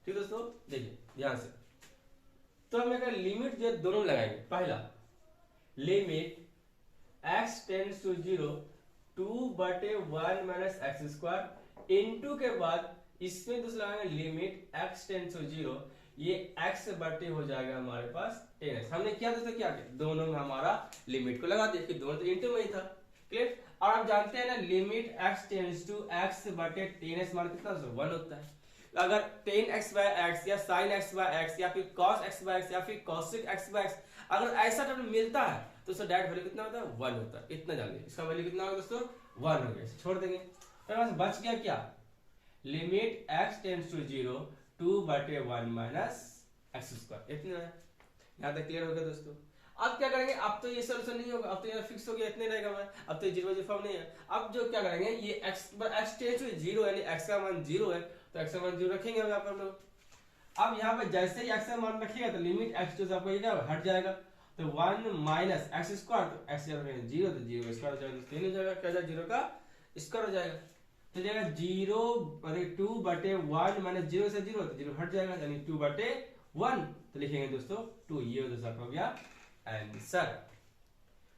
ठीक दोस्तों, देखिए ध्यान से, तो हम अगर लिमिट जो दोनों लगाएंगे, पहला लिमिट x टेंड्स टू 0 2 बटे 1 माइनस एक्स स्क्वायर, इनटू के बाद इसमें दूसरा लगाएंगे लिमिट x टेंड्स टू 0 ये x बटे हो जाएगा हमारे पास 10x। हमने क्या दोस्तों क्या किया, दोनों में हमारा लिमिट को लगा दिया कि दोनों तो इंटू में ही था। क्लियर। और आप जानते हैं ना limit x tends to x बटे 10x मान कितना 1 होता है। अगर 10x/x या sin x/x या फिर cos x/x या फिर cosec x/x अगर ऐसा टर्म मिलता है तो उसका डायरेक्ट वैल्यू कितना होता है 1 होता है। इतना जान लीजिए, इसका वैल्यू कितना होगा दोस्तों 1 हो गया, छोड़ देंगे। तो बस बच गया क्या, लिमिट x टेंड्स टू 0 2 बटे 1 माइनस एक्स स्क्वायर। इतना है, यहाँ तक क्लियर हो गया दोस्तों। अब क्या करेंगे, अब तो ये सोल्यूशन नहीं होगा, अब तो ये फिक्स हो गया, इतने रहेगा हमारा, अब तो 0 फॉर्म नहीं है। अब जो क्या करेंगे, ये x टेंड्स टू 0 यानी x का मान 0 है तो x का मान 0 रखेंगे हम यहाँ पर लोग। अब यहाँ पे जैसे ही x का मान रखिएगा तो लिमिट x जो आपको ये हट जाएगा, तो 1 माइनस एक्स स्क्वायर, तो x 0 तो 0 स्क्वायर हो जाएगा, 3 हो जाएगा, क्या जाएगा 0 का स्क्वायर हो जाएगा। तो जाएगा 0 2 बटे 1 माइनस 0 से 0 तो 0 हट जाएगा यानी 2 बटे 1, तो लिखेंगे दोस्तों 2। ये दोस्तों हो गया आंसर।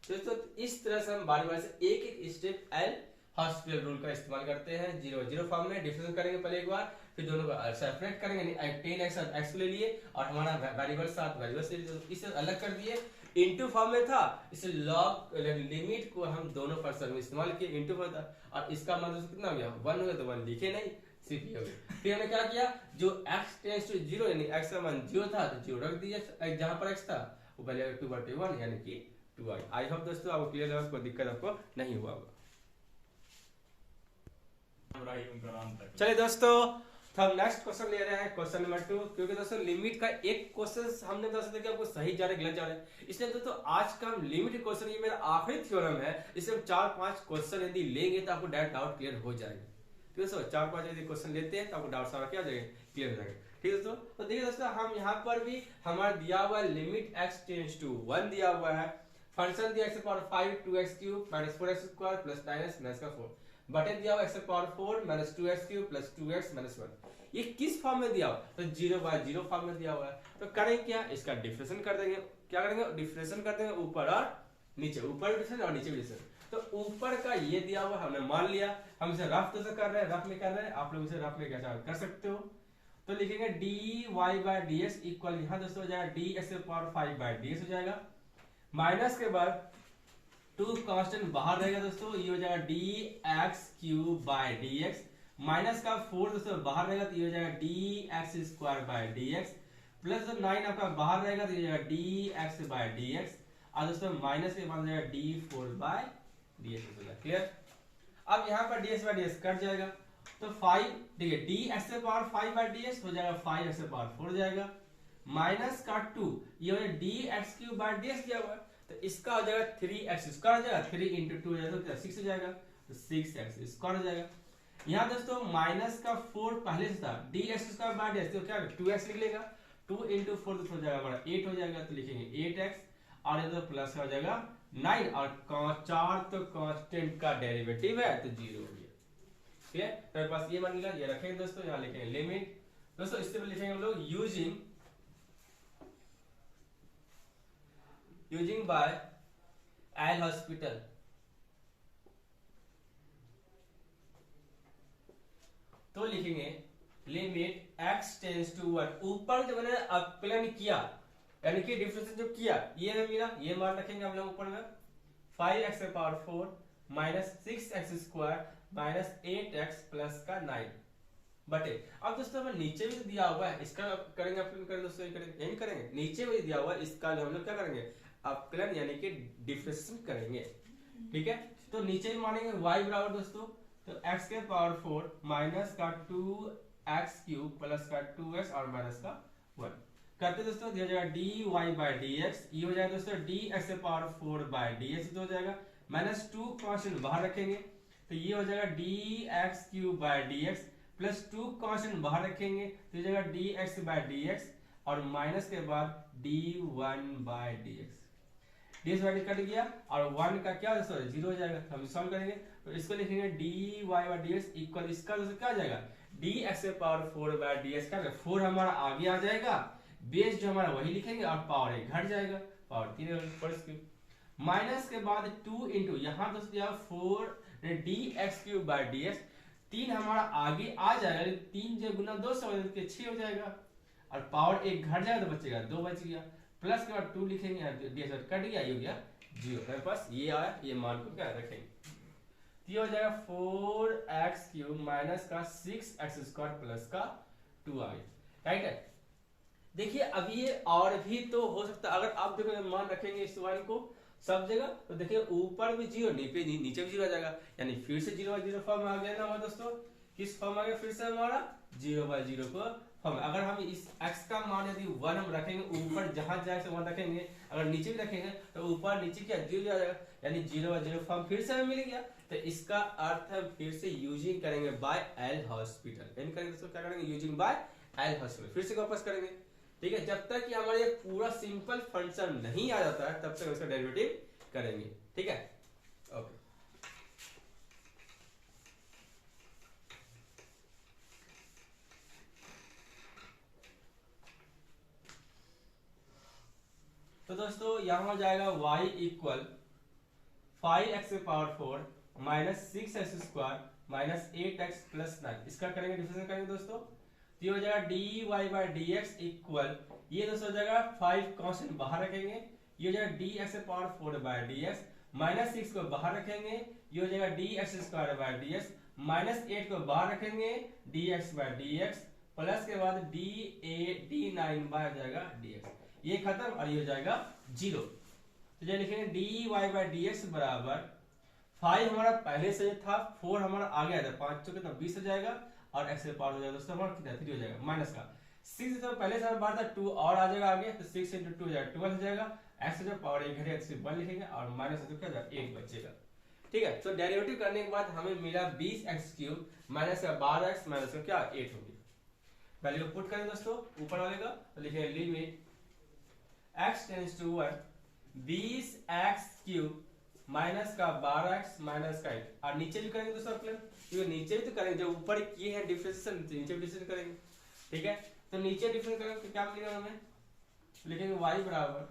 दोस्तों इस तरह से हम बारी बारी से एक एक स्टेप एल हॉस्पिटल रूल का इस्तेमाल करते हैं। 0 फॉर्म में डिफरेंस करेंगे पहले एक बार, फिर दोनों को सेपरेट करेंगे यानी 10x और x ले लिए और हमारा वेरिएबल साथ वेरिएबल से इसे अलग कर दिए। इनटू फॉर्म में था, इसे लॉग लिमिट को हम दोनों पर्सन में इस्तेमाल किए, इनटू फॉर्म था और इसका मतलब कितना हो गया 1 हो गया, तो 1 लिखे नहीं सिर्फ ये हो गया। फिर हमने क्या किया, जो x टेंड्स टू 0 यानी x का मान 0 था तो 0 रख दिया, जहां पर x था वो पहले 2 बटे 1 यानी कि 2i। आई होप दोस्तों आपको क्लियर है, कोई दिक्कत आपको नहीं हुआ होगा। चलिए दोस्तों, तो हम नेक्स्ट क्वेश्चन ले रहे हैं, क्वेश्चन नंबर 2। क्योंकि दोस्तों लिमिट का एक क्वेश्चन हमने बता सकते कि आपको सही जा रहा है गलत जा रहा है, इसलिए दोस्तों आज का हम लिमिट क्वेश्चन, ये मेरा आखिरी थ्योरम है, इससे हम 4-5 क्वेश्चन यदि लेंगे तो आपको डायरेक्ट डाउट क्लियर हो जाएगा। ठीक है दोस्तों, 4-5 यदि क्वेश्चन लेते हैं तो आपको डाउट सारा क्या हो जाएगा, क्लियर हो जाएगा। ठीक है दोस्तों, तो देखिए दोस्तों हम यहाँ पर भी हमारा दिया हुआ है लिमिट x टेंड्स टू 1 दिया हुआ है, फंक्शन दिया x power 5 2x cube minus 4x square plus 9x minus का 4 बटे दिया हुआ x power 4 minus 2x cube plus 2x minus 1। ये किस फॉर्म में दिया हुआ, तो 0/0 फॉर्म में दिया हुआ है। तो करेंगे क्या, इसका डिफरेंशिएशन कर देंगे। क्या करेंगे, डिफरेंशिएशन कर देंगे ऊपर और नीचे, ऊपर डिफरेंशिएशन और नीचे डिफरेंशिएशन। तो ऊपर का ये दिया हुआ हमने मान लिया, हम इसे रफ तो कर रहे हैं, रफ में कर रहे हैं, आप लोग इसे रफ में कैसा कर सकते हो। तो लिखेंगे dy/dx इक्वल, यहाँ दोस्तों हो जाएगा dx पावर 5/dx हो जाएगा, माइनस के बाद 2 कांस्टेंट बाहर रहेगा दोस्तों, ये हो जाएगा dx3/dx, माइनस का 4 दोस्तों बाहर रहेगा तो ये हो जाएगा dx2/dx, प्लस 9 आपका बाहर रहेगा तो ये हो जाएगा dx/dx, और दोस्तों माइनस के बाद हो जाएगा d4/dx हो जाएगा। क्लियर। अब यहाँ पर dx/dx कट जाएगा, तो 5 ठीक है, dx5/dx हो जाएगा 5x/4 हो जाएगा, माइनस का 2 ये हो जाएगा dx3/dx दिया हुआ है तो इसका हो जाएगा 3x स्क्वायर हो जाएगा, 3 × 2 हो जाएगा 6 हो जाएगा, तो 6x स्क्वायर हो जाएगा। यहाँ दोस्तों माइनस का 4 पहले से था dx2/dx, तो क्या 2x लिख लेगा, 2 × 4 तो हो जाएगा हमारा 8 हो जाएगा, तो लिखेंगे 8x और ये तो प्लस हो जाएगा 9 और 4 तो कांस्टेंट का डेरिवेटिव है तो 0 हो गया। ठीक है, तो मेरे पास ये मान लिया, ये रखेंगे दोस्तों, यहाँ लिखेंगे लिमिट दोस्तों, इससे पहले लिखेंगे हम लोग यूजिंग बाय एल हॉस्पिटल। तो लिखेंगे लिमिट x टेंड्स टू 1, ऊपर जो मैंने अवकलन किया यानी कि डिफरेंशिएशन जो किया ये है मेरा, ये मान रखेंगे हम लोग ऊपर में 5x/4 minus 6x square minus 8x plus का 9 बटे। अब दोस्तों हमें नीचे भी दिया हुआ है, इसका करेंगे अवकलन करेंगे दोस्तों, ये करेंगे यही करेंगे, नीचे भी दिया हुआ है इसका हम लोग क्या करेंगे अवकलन यानी कि डिफरेंशिएशन करेंगे। ठीक है, तो नीचे भी मानेंगे y बराबर दोस्तों, तो x के पावर 4 माइनस का 2x क्यूब प्लस का 2x और माइनस का 1 करते दोस्तों, दिया जाएगा dy/dx, ये हो जाएगा दोस्तों dx के पावर 4/dx हो जाएगा, माइनस 2 कांस्टेंट बाहर रखेंगे तो ये हो जाएगा dx3/dx प्लस 2 कांस्टेंट बाहर रखेंगे तो ये हो जाएगा dx/dx और माइनस के बाद d1/dx, dx/dx कट गया और 1 का क्या दोस्तों 0 हो जाएगा, हम सॉल्व करेंगे तो इसको लिखेंगे dy/dx इक्वल, इसका दोस्तों क्या आ जाएगा dx के पावर 4/dx का 4 हमारा आगे आ जाएगा, बेस जो हमारा वही लिखेंगे और पावर 1 घट जाएगा, पावर 3 माइनस के बाद 2 इंटू यहाँ दोस्तों दिया 4 dx3/dx, 3 हमारा आगे आ जाएगा, 3 जो गुना 2 6 हो जाएगा और पावर एक घट जाएगा तो बचेगा 2 बच गया, प्लस के बाद 2 लिखेंगे, ds कट गया, ये हो गया 0। मेरे पास ये आया, ये मान को क्या रखेंगे, तो ये हो जाएगा 4x³ माइनस का 6x² प्लस का 2 आ गया, राइट है। देखिए अब ये और भी तो हो सकता है, अगर आप देखो मान रखेंगे इस वन को सब जगह, तो देखिए ऊपर भी 0 नीचे भी 0 आ जाएगा, यानी फिर से 0/0 फॉर्म आ गया ना हमारा दोस्तों। किस फॉर्म आ गया फिर से हमारा 0/0 को फॉर्म। अगर हम इस x का मान यदि 1 हम रखेंगे ऊपर, जहां जाए से 1 रखेंगे, अगर नीचे भी रखेंगे तो ऊपर नीचे क्या 0 आ जाएगा, यानी 0/0 फॉर्म फिर से हमें मिल गया। तो इसका अर्थ हम फिर से यूजिंग करेंगे बाय एल हॉस्पिटल, यानी करेंगे दोस्तों क्या करेंगे, यूजिंग बाय एल हॉस्पिटल, फिर से वापस करेंगे, ठीक है। जब तक कि हमारा ये पूरा सिंपल फंक्शन नहीं आ जाता है तब तक इसका डेरिवेटिव करेंगे, ठीक है, ओके। तो दोस्तों यहां हो जाएगा y equal 5x⁴ minus 6x² minus 8x plus 9, इसका करेंगे डिफरेंस करेंगे दोस्तों, तो ये हो जाएगा dy/dx इक्वल, ये दोस्तों हो जाएगा 5 कांस्टेंट बाहर रखेंगे, ये हो जाएगा dx⁴/dx माइनस 6 को बाहर रखेंगे, ये हो जाएगा dx² माइनस 8 को बाहर रखेंगे dx/dx प्लस के बाद d9 बाहर जाएगा dx, ये खत्म और ये हो जाएगा 0। तो जो लिखेंगे dy/dx बराबर 5 हमारा पहले से था, 4 हमारा आगे आ जाएगा, 5 चौके तो 20 हो जाएगा और x के पावर हो जाएगा दोस्तों हमारा कितना 3 हो जाएगा, माइनस का 6 तो पहले से हमारे बाहर था 2 और आ जाएगा आगे, तो 6 × 2 हो जाएगा 12 हो जाएगा, x जो पावर 1 घटेगा सिर्फ 1 लिखेंगे और माइनस तो क्या हो जाएगा 1 बचेगा, ठीक है। तो डेरिवेटिव करने के बाद हमें मिला 20x³ माइनस का 12x माइनस का क्या 8 हो गया, वैल्यू पुट करें दोस्तों ऊपर वाले का, तो लिखेंगे limit x tends to 1 20x³ minus का 12x माइनस का 8, और नीचे भी करेंगे दोस्तों अप्लाई, क्योंकि नीचे भी तो करेंगे, जो ऊपर किए हैं डिफरेंशिएशन नीचे भी डिफरेंशिएशन करेंगे, ठीक है। तो नीचे डिफरेंस करेंगे तो क्या मिलेगा हमें, लिखेंगे y बराबर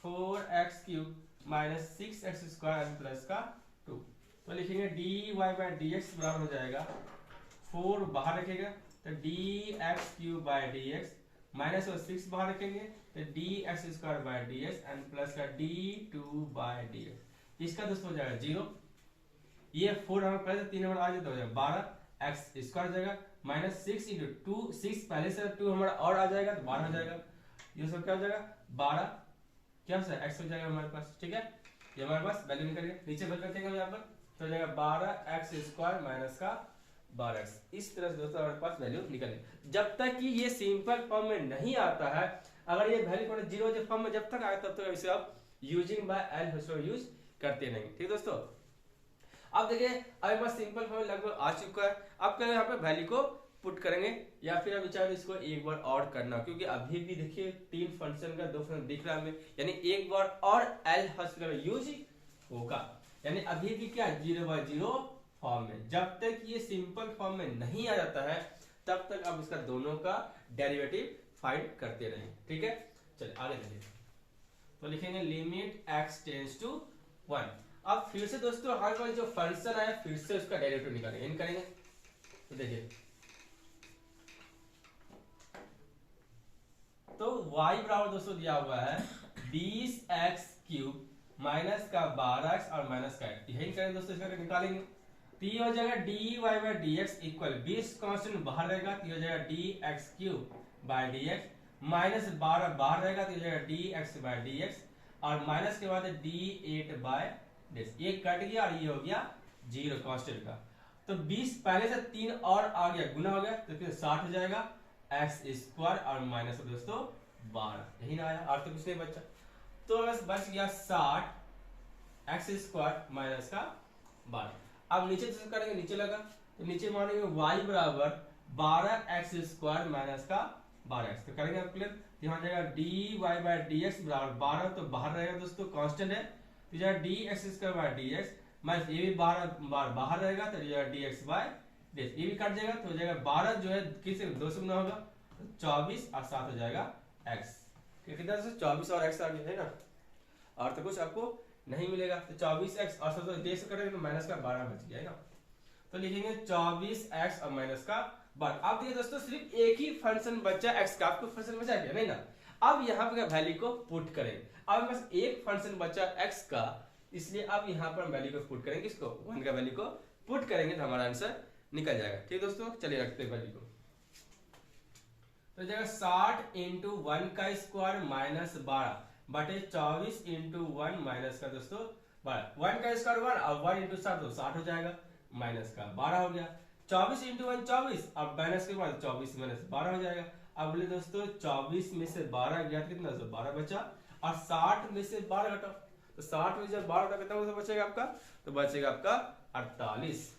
4x³ माइनस 6x² प्लस का 2, तो लिखेंगे dy/dx बराबर हो जाएगा 4 बाहर रखेगा तो dx³/dx माइनस और 6 बाहर रखेंगे तो dx²/dx एंड प्लस का d2/dx, इसका दोस्तों हो जाएगा 0, ये 4 हमारे पहले से 3 हमारा आ जाता हो जाएगा 12x² हो जाएगा माइनस 6 × 2, 6 पहले से 2 हमारा और आ जाएगा तो 12 हो जाएगा, ये सब क्या हो जाएगा 12 क्या हो जाएगा x हो जाएगा हमारे पास, ठीक है। ये हमारे पास वैल्यू निकलेगा, नीचे वैल्यू रखेंगे हम यहाँ पर, तो हो जाएगा 12x² माइनस का 12x, इस तरह से दोस्तों हमारे पास वैल्यू निकलेगी। जब तक कि ये सिंपल फॉर्म में नहीं आता है, अगर ये वैल्यू 0 फॉर्म में जब तक आए तब तक इसे आप using by L hospital use करते रहेंगे, ठीक दोस्तों। अब देखिए अभी पास सिंपल फॉर्म लगभग आ चुका है, अब क्या यहाँ पे वैल्यू को पुट करेंगे या फिर अब विचार इसको एक बार और करना, क्योंकि अभी भी देखिए 3 फंक्शन का 2 फंक्शन दिख रहा है हमें, यानी एक बार और एल हॉस्पिटल यूज होगा, यानी अभी भी क्या 0/0 फॉर्म में, जब तक ये सिंपल फॉर्म में नहीं आ जाता है तब तक अब इसका दोनों का डेरिवेटिव फाइंड करते रहेंगे, ठीक है। चलिए आगे देखिए, तो लिखेंगे लिमिट x टेंड्स टू 1। अब फिर से दोस्तों हमारे पास जो फंक्शन आया फिर से उसका डेरिवेटिव निकालेंगे, इन करेंगे तो देखिए, तो y बराबर दोस्तों दिया हुआ है 20x³ माइनस का 12x और माइनस का 8, यही करेंगे दोस्तों, इसका निकालेंगे तो ये हो जाएगा dy/dx इक्वल 20 कांस्टेंट बाहर रहेगा तो ये हो जाएगा dx³ माइनस 12 बाहर रहेगा तो ये हो जाएगा dx/dx और माइनस के बाद d8/dx, ये कट गया और ये हो गया 0 कांस्टेंट का, तो 20 पहले से 3 और आ गया गुना हो गया तो फिर 60 हो जाएगा x² और माइनस दोस्तों 12, यही ना आया और तो कुछ नहीं बचा, तो बस बच गया 60 x² माइनस का 12। अब नीचे से करेंगे, नीचे लगा तो नीचे मानेंगे y बराबर 12x² माइनस का 12x, तो करेंगे आप क्लियर, यहाँ जाएगा dy/dx बराबर 12 तो बाहर रहेगा दोस्तों कांस्टेंट है, तो जाएगा dx²/dx माइनस ये भी 12 बाहर रहेगा तो जाएगा dx/dx, ये भी कट जाएगा तो हो जाएगा 12 जो है किससे 2 से गुना होगा तो 24 और 7 हो जाएगा x, कितना 24 और x आ गया है ना, और तो कुछ आपको नहीं मिलेगा, तो 24x और 7 से करेंगे तो माइनस का 12 बच गया है ना, तो लिखेंगे 24x और माइनस का बट अब देखिए दोस्तों सिर्फ एक ही फंक्शन बचा एक्स का, आपको फंक्शन बचा क्या नहीं ना। अब यहाँ पे वैल्यू को पुट करेंगे, अब बस एक फंक्शन बचा एक्स का, इसलिए अब यहाँ पर वैल्यू को पुट करेंगे, इसको 1 का वैल्यू को पुट करेंगे तो हमारा आंसर निकल जाएगा। ठीक दोस्तों, चलिए रखते हैं वैल्यू को। तो जाएगा 60 इंटू 1 का स्क्वायर माइनस 12 बटे 24 इंटू 1 माइनस का दोस्तों 12। 1 का स्क्वायर 1 और 1 इंटू 7 तो 60 हो जाएगा, माइनस का 12 हो गया। 24 इंटू 1 24, अब माइनस के बाद 24 माइनस 12 हो जाएगा। अब बोले दोस्तों 24 में से 12 गया कितना, 12 बचा, और 60 में से 12 घटाओ, तो 60 में जब 12 कितना बचेगा आपका, तो बचेगा आपका 48।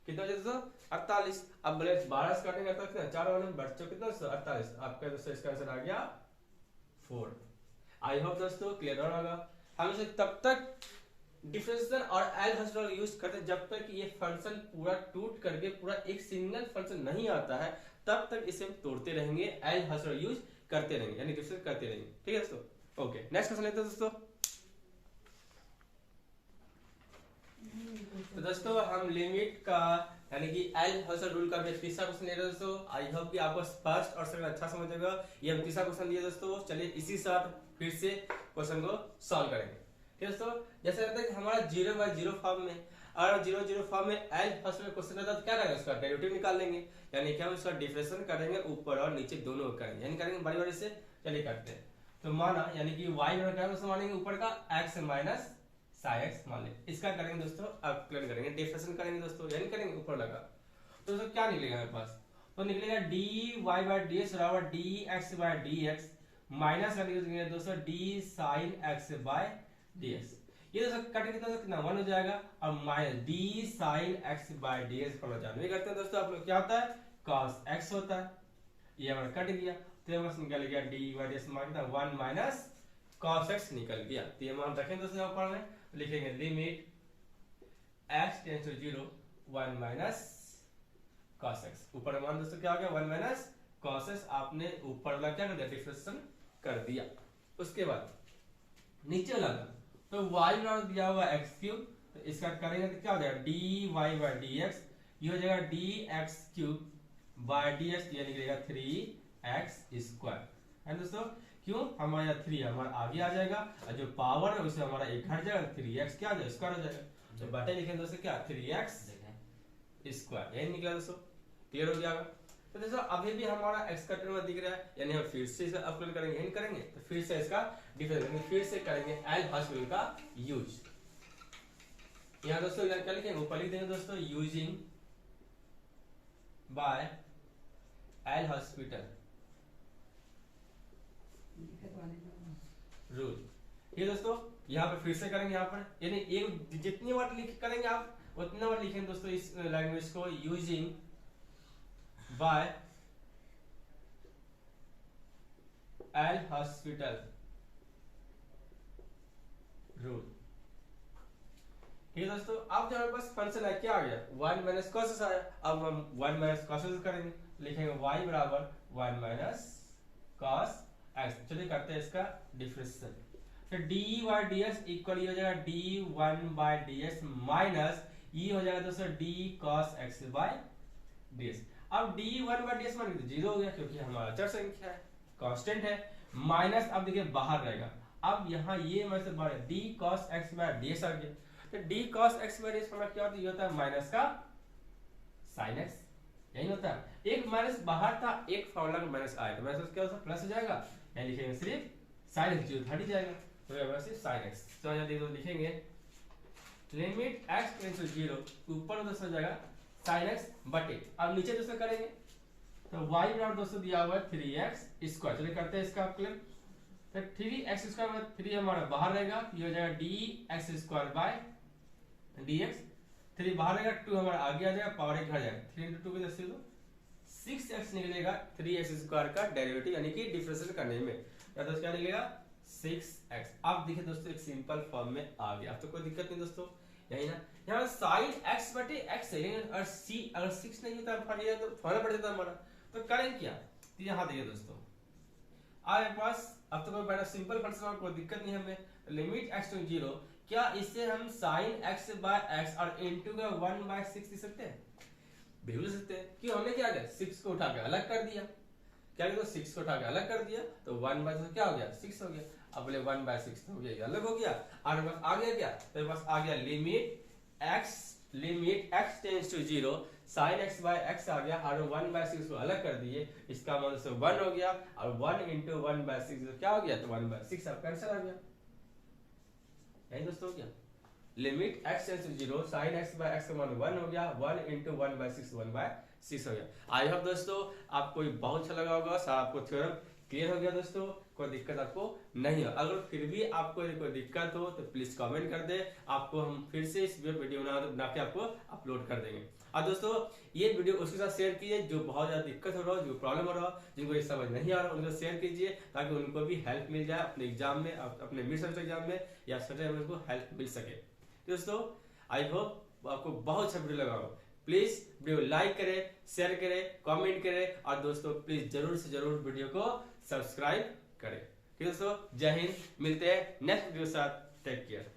कितना बचा दोस्तों, 48। अब बोले 12 से काटेंगे तो कितना, 4 वाले बच्चों कितना 48, आपका दोस्तों इसका आंसर आ गया 4। आई होप दोस्तों क्लियर होगा। हम इसे तब तक डिफरेंशियल और एल हॉस्पिटल यूज करते जब तक ये फंक्शन पूरा टूट करके पूरा एक सिंगल फंक्शन नहीं आता है, तब तक इसे हम तोड़ते रहेंगे, एल हॉस्पिटल यूज करते रहेंगे, यानी डिफरेंशियल करते रहेंगे। ठीक है दोस्तों, ओके नेक्स्ट क्वेश्चन लेते हैं दोस्तों। तो दोस्तों हम लिमिट का यानी कि एल हॉस्पिटल रूल का तीसरा क्वेश्चन ले रहे हैं दोस्तों। आई होप कि आपको फर्स्ट और सेकंड अच्छा समझ आएगा। ये हम तीसरा क्वेश्चन लिए दोस्तों, चलिए इसी साथ फिर से क्वेश्चन को सॉल्व करेंगे। ठीक दोस्तों, जैसे रहता है कि हमारा 0/0 फॉर्म में, और 0/0 फॉर्म में एल हॉस्पिटल क्वेश्चन रहता है तो क्या करेंगे, उसका डेरिवेटिव निकाल लेंगे, यानी कि हम उसका डिफरेंशियल करेंगे, ऊपर और नीचे दोनों करेंगे, यानी करेंगे बड़ी बड़ी से। चलिए करते हैं। तो माना यानी कि y बराबर क्या मानेंगे, ऊपर का x माइनस साइन x मान ले, इसका करेंगे दोस्तों अपग्रेड करेंगे, डिफरेंशियल करेंगे दोस्तों, यानी करेंगे ऊपर लगा। तो दोस्तों क्या निकलेगा हमारे पास, तो निकलेगा dy/dx बराबर dx/dx माइनस कर देंगे दोस्तों d sin x/dx। ये दोस्तों कटेंगे तो कितना 1 हो जाएगा, और माइनस d sin x/dx पर जानवे करते हैं दोस्तों आप लोग, क्या होता है cos x होता है, ये हमारा कट गया, तो बस निकल गया dy/dx मान कितना 1 माइनस cos x निकल गया। तो ये मान रखेंगे दोस्तों यहाँ पर में, लिखेंगे limit x tends to 0 1 minus cos x, ऊपर मान दोस्तों क्या हो गया 1 माइनस cos x, आपने ऊपर वाला क्या कर दिया डिफरेंशियल कर दिया। उसके बाद नीचे वाला तो y बराबर दिया हुआ x3, तो इसका करेंगे तो क्या हो जाएगा dy/dx, ये हो जाएगा dx3/dx, ये निकलेगा 3x²। है दोस्तों, क्यों हमारा यहाँ 3 हमारा आगे आ जाएगा, और जो पावर है उससे हमारा 1 घट जाएगा, 3x क्या आ जाएगा स्क्वायर हो जाएगा, तो बटे लिखेंगे दोस्तों क्या 3x², यही निकला दोस्तों। क्लियर हो गया। तो दोस्तों अभी भी हमारा x का टर्म दिख रहा है, यानी हम फिर से इसे अपग्रेड करेंगे, यही करेंगे, तो फिर से इसका डिफरेंस फिर से करेंगे एल हॉस्पिटल का यूज। यहाँ दोस्तों क्या लिखेंगे, ऊपर लिख देंगे दोस्तों using by L hospital rule. ये दोस्तों यहाँ पे फिर से करेंगे, यहाँ पर यानी एक जितनी बार लिख करेंगे आप उतना बार लिखेंगे दोस्तों इस लैंग्वेज को, using by L hospital rule. ठीक है दोस्तों, अब जो हमारे पास फंक्शन है क्या आ गया 1 माइनस cos आया, अब हम 1 माइनस cos करेंगे, लिखेंगे y बराबर 1 माइनस cos x। चलिए करते हैं इसका डिफरेंशियल, तो dy/dx इक्वल ये हो जाएगा d1/dx माइनस ये हो जाएगा दोस्तों d cos x/dx। अब d1/dx मान लीजिए 0 हो गया, क्योंकि हमारा चर संख्या है, कांस्टेंट है, माइनस अब देखिए बाहर रहेगा, अब यहाँ ये मतलब बाहर d cos x/dx आ गया, तो d cos x/dx मतलब क्या होता है, ये होता है माइनस का sin x, यही होता है। एक माइनस बाहर था, एक फॉर्मूला का माइनस आया, तो माइनस क्या होता है प्लस हो जाएगा, यानी लिखेंगे सिर्फ sin x, जो हट जाएगा, तो ये सिर्फ sin x। तो यहाँ देखो लिखेंगे लिमिट x टेंड्स टू 0, ऊपर दोस्तों हो जाएगा sin x बटे, अब नीचे दोस्तों करेंगे तो y बराबर दोस्तों दिया हुआ है 3x²। चलिए करते हैं इसका क्लियर, तो 3x² में 3 हमारा बाहर रहेगा, ये हो जाएगा dx²/dx, 3 बाहर रहेगा, 2 हमारा आगे आ जाएगा, पावर 1 घर जाएगा, 3 × 2 के 10 तो 6x निकलेगा 3x² का डेरिवेटिव, यानी कि डिफरेंशियल करने में, या तो क्या निकलेगा 6x। अब देखिए दोस्तों एक सिंपल फॉर्म में आ गया, अब तो कोई दिक्कत नहीं दोस्तों, यही ना, यहाँ sin x बटे x है, और c अगर 6 नहीं होता तो फॉर्मूला पड़ जाता हमारा, तो करें क्या, तो यहाँ देखिए दोस्तों आपके पास अब तो कोई बड़ा सिंपल फंक्शन और कोई दिक्कत नहीं है हमें, लिमिट x टू 0, क्या इससे हम sin x/x और इनटू का 1/6 दे सकते हैं, भी बोल सकते हैं। क्यों, हमने क्या किया, 6 को उठा के अलग कर दिया। क्या किया, 6 को उठा के अलग कर दिया तो 1/6 क्या हो गया, 6 हो गया। अब बोले 1/6 हो गया, ये अलग हो गया। और बस आ गया क्या, तो बस आ गया limit x tends to 0 sin x by x आ गया, और 1/6 को अलग कर दिए, इसका मतलब से 1 हो गया, और 1 into 1/6 क्या हो गया, तो 1/6 अब कैंसिल आ गया। यही दोस्तों हो गया, limit x tends to 0 sin x by x का मान 1 हो गया, 1 into 1/6 1/6 हो गया। आई होप दोस्तों आपको ये बहुत अच्छा लगा होगा, सारा आपको थ्योरम क्लियर हो गया दोस्तों, कोई दिक्कत आपको नहीं हो। अगर फिर भी आपको कोई दिक्कत हो तो प्लीज कमेंट कर दे, आपको हम फिर से इस वीडियो बना के आपको अपलोड कर देंगे। और दोस्तों ये वीडियो उसके साथ शेयर कीजिए जो बहुत ज्यादा दिक्कत हो रहा हो, जो प्रॉब्लम हो रहा हो, जिनको ये समझ नहीं आ रहा उनको शेयर कीजिए, ताकि उनको भी हेल्प मिल जाए अपने एग्जाम में, अपने मिड सेमेस्टर एग्जाम में या सेमेस्टर में उनको हेल्प मिल सके। दोस्तों आई होप आपको बहुत अच्छा वीडियो लगा हो। प्लीज वीडियो लाइक करें, शेयर करें, कमेंट करें, और दोस्तों प्लीज जरूर से जरूर वीडियो को सब्सक्राइब करें। दोस्तों जय हिंद, मिलते हैं नेक्स्ट वीडियो साथ, टेक केयर।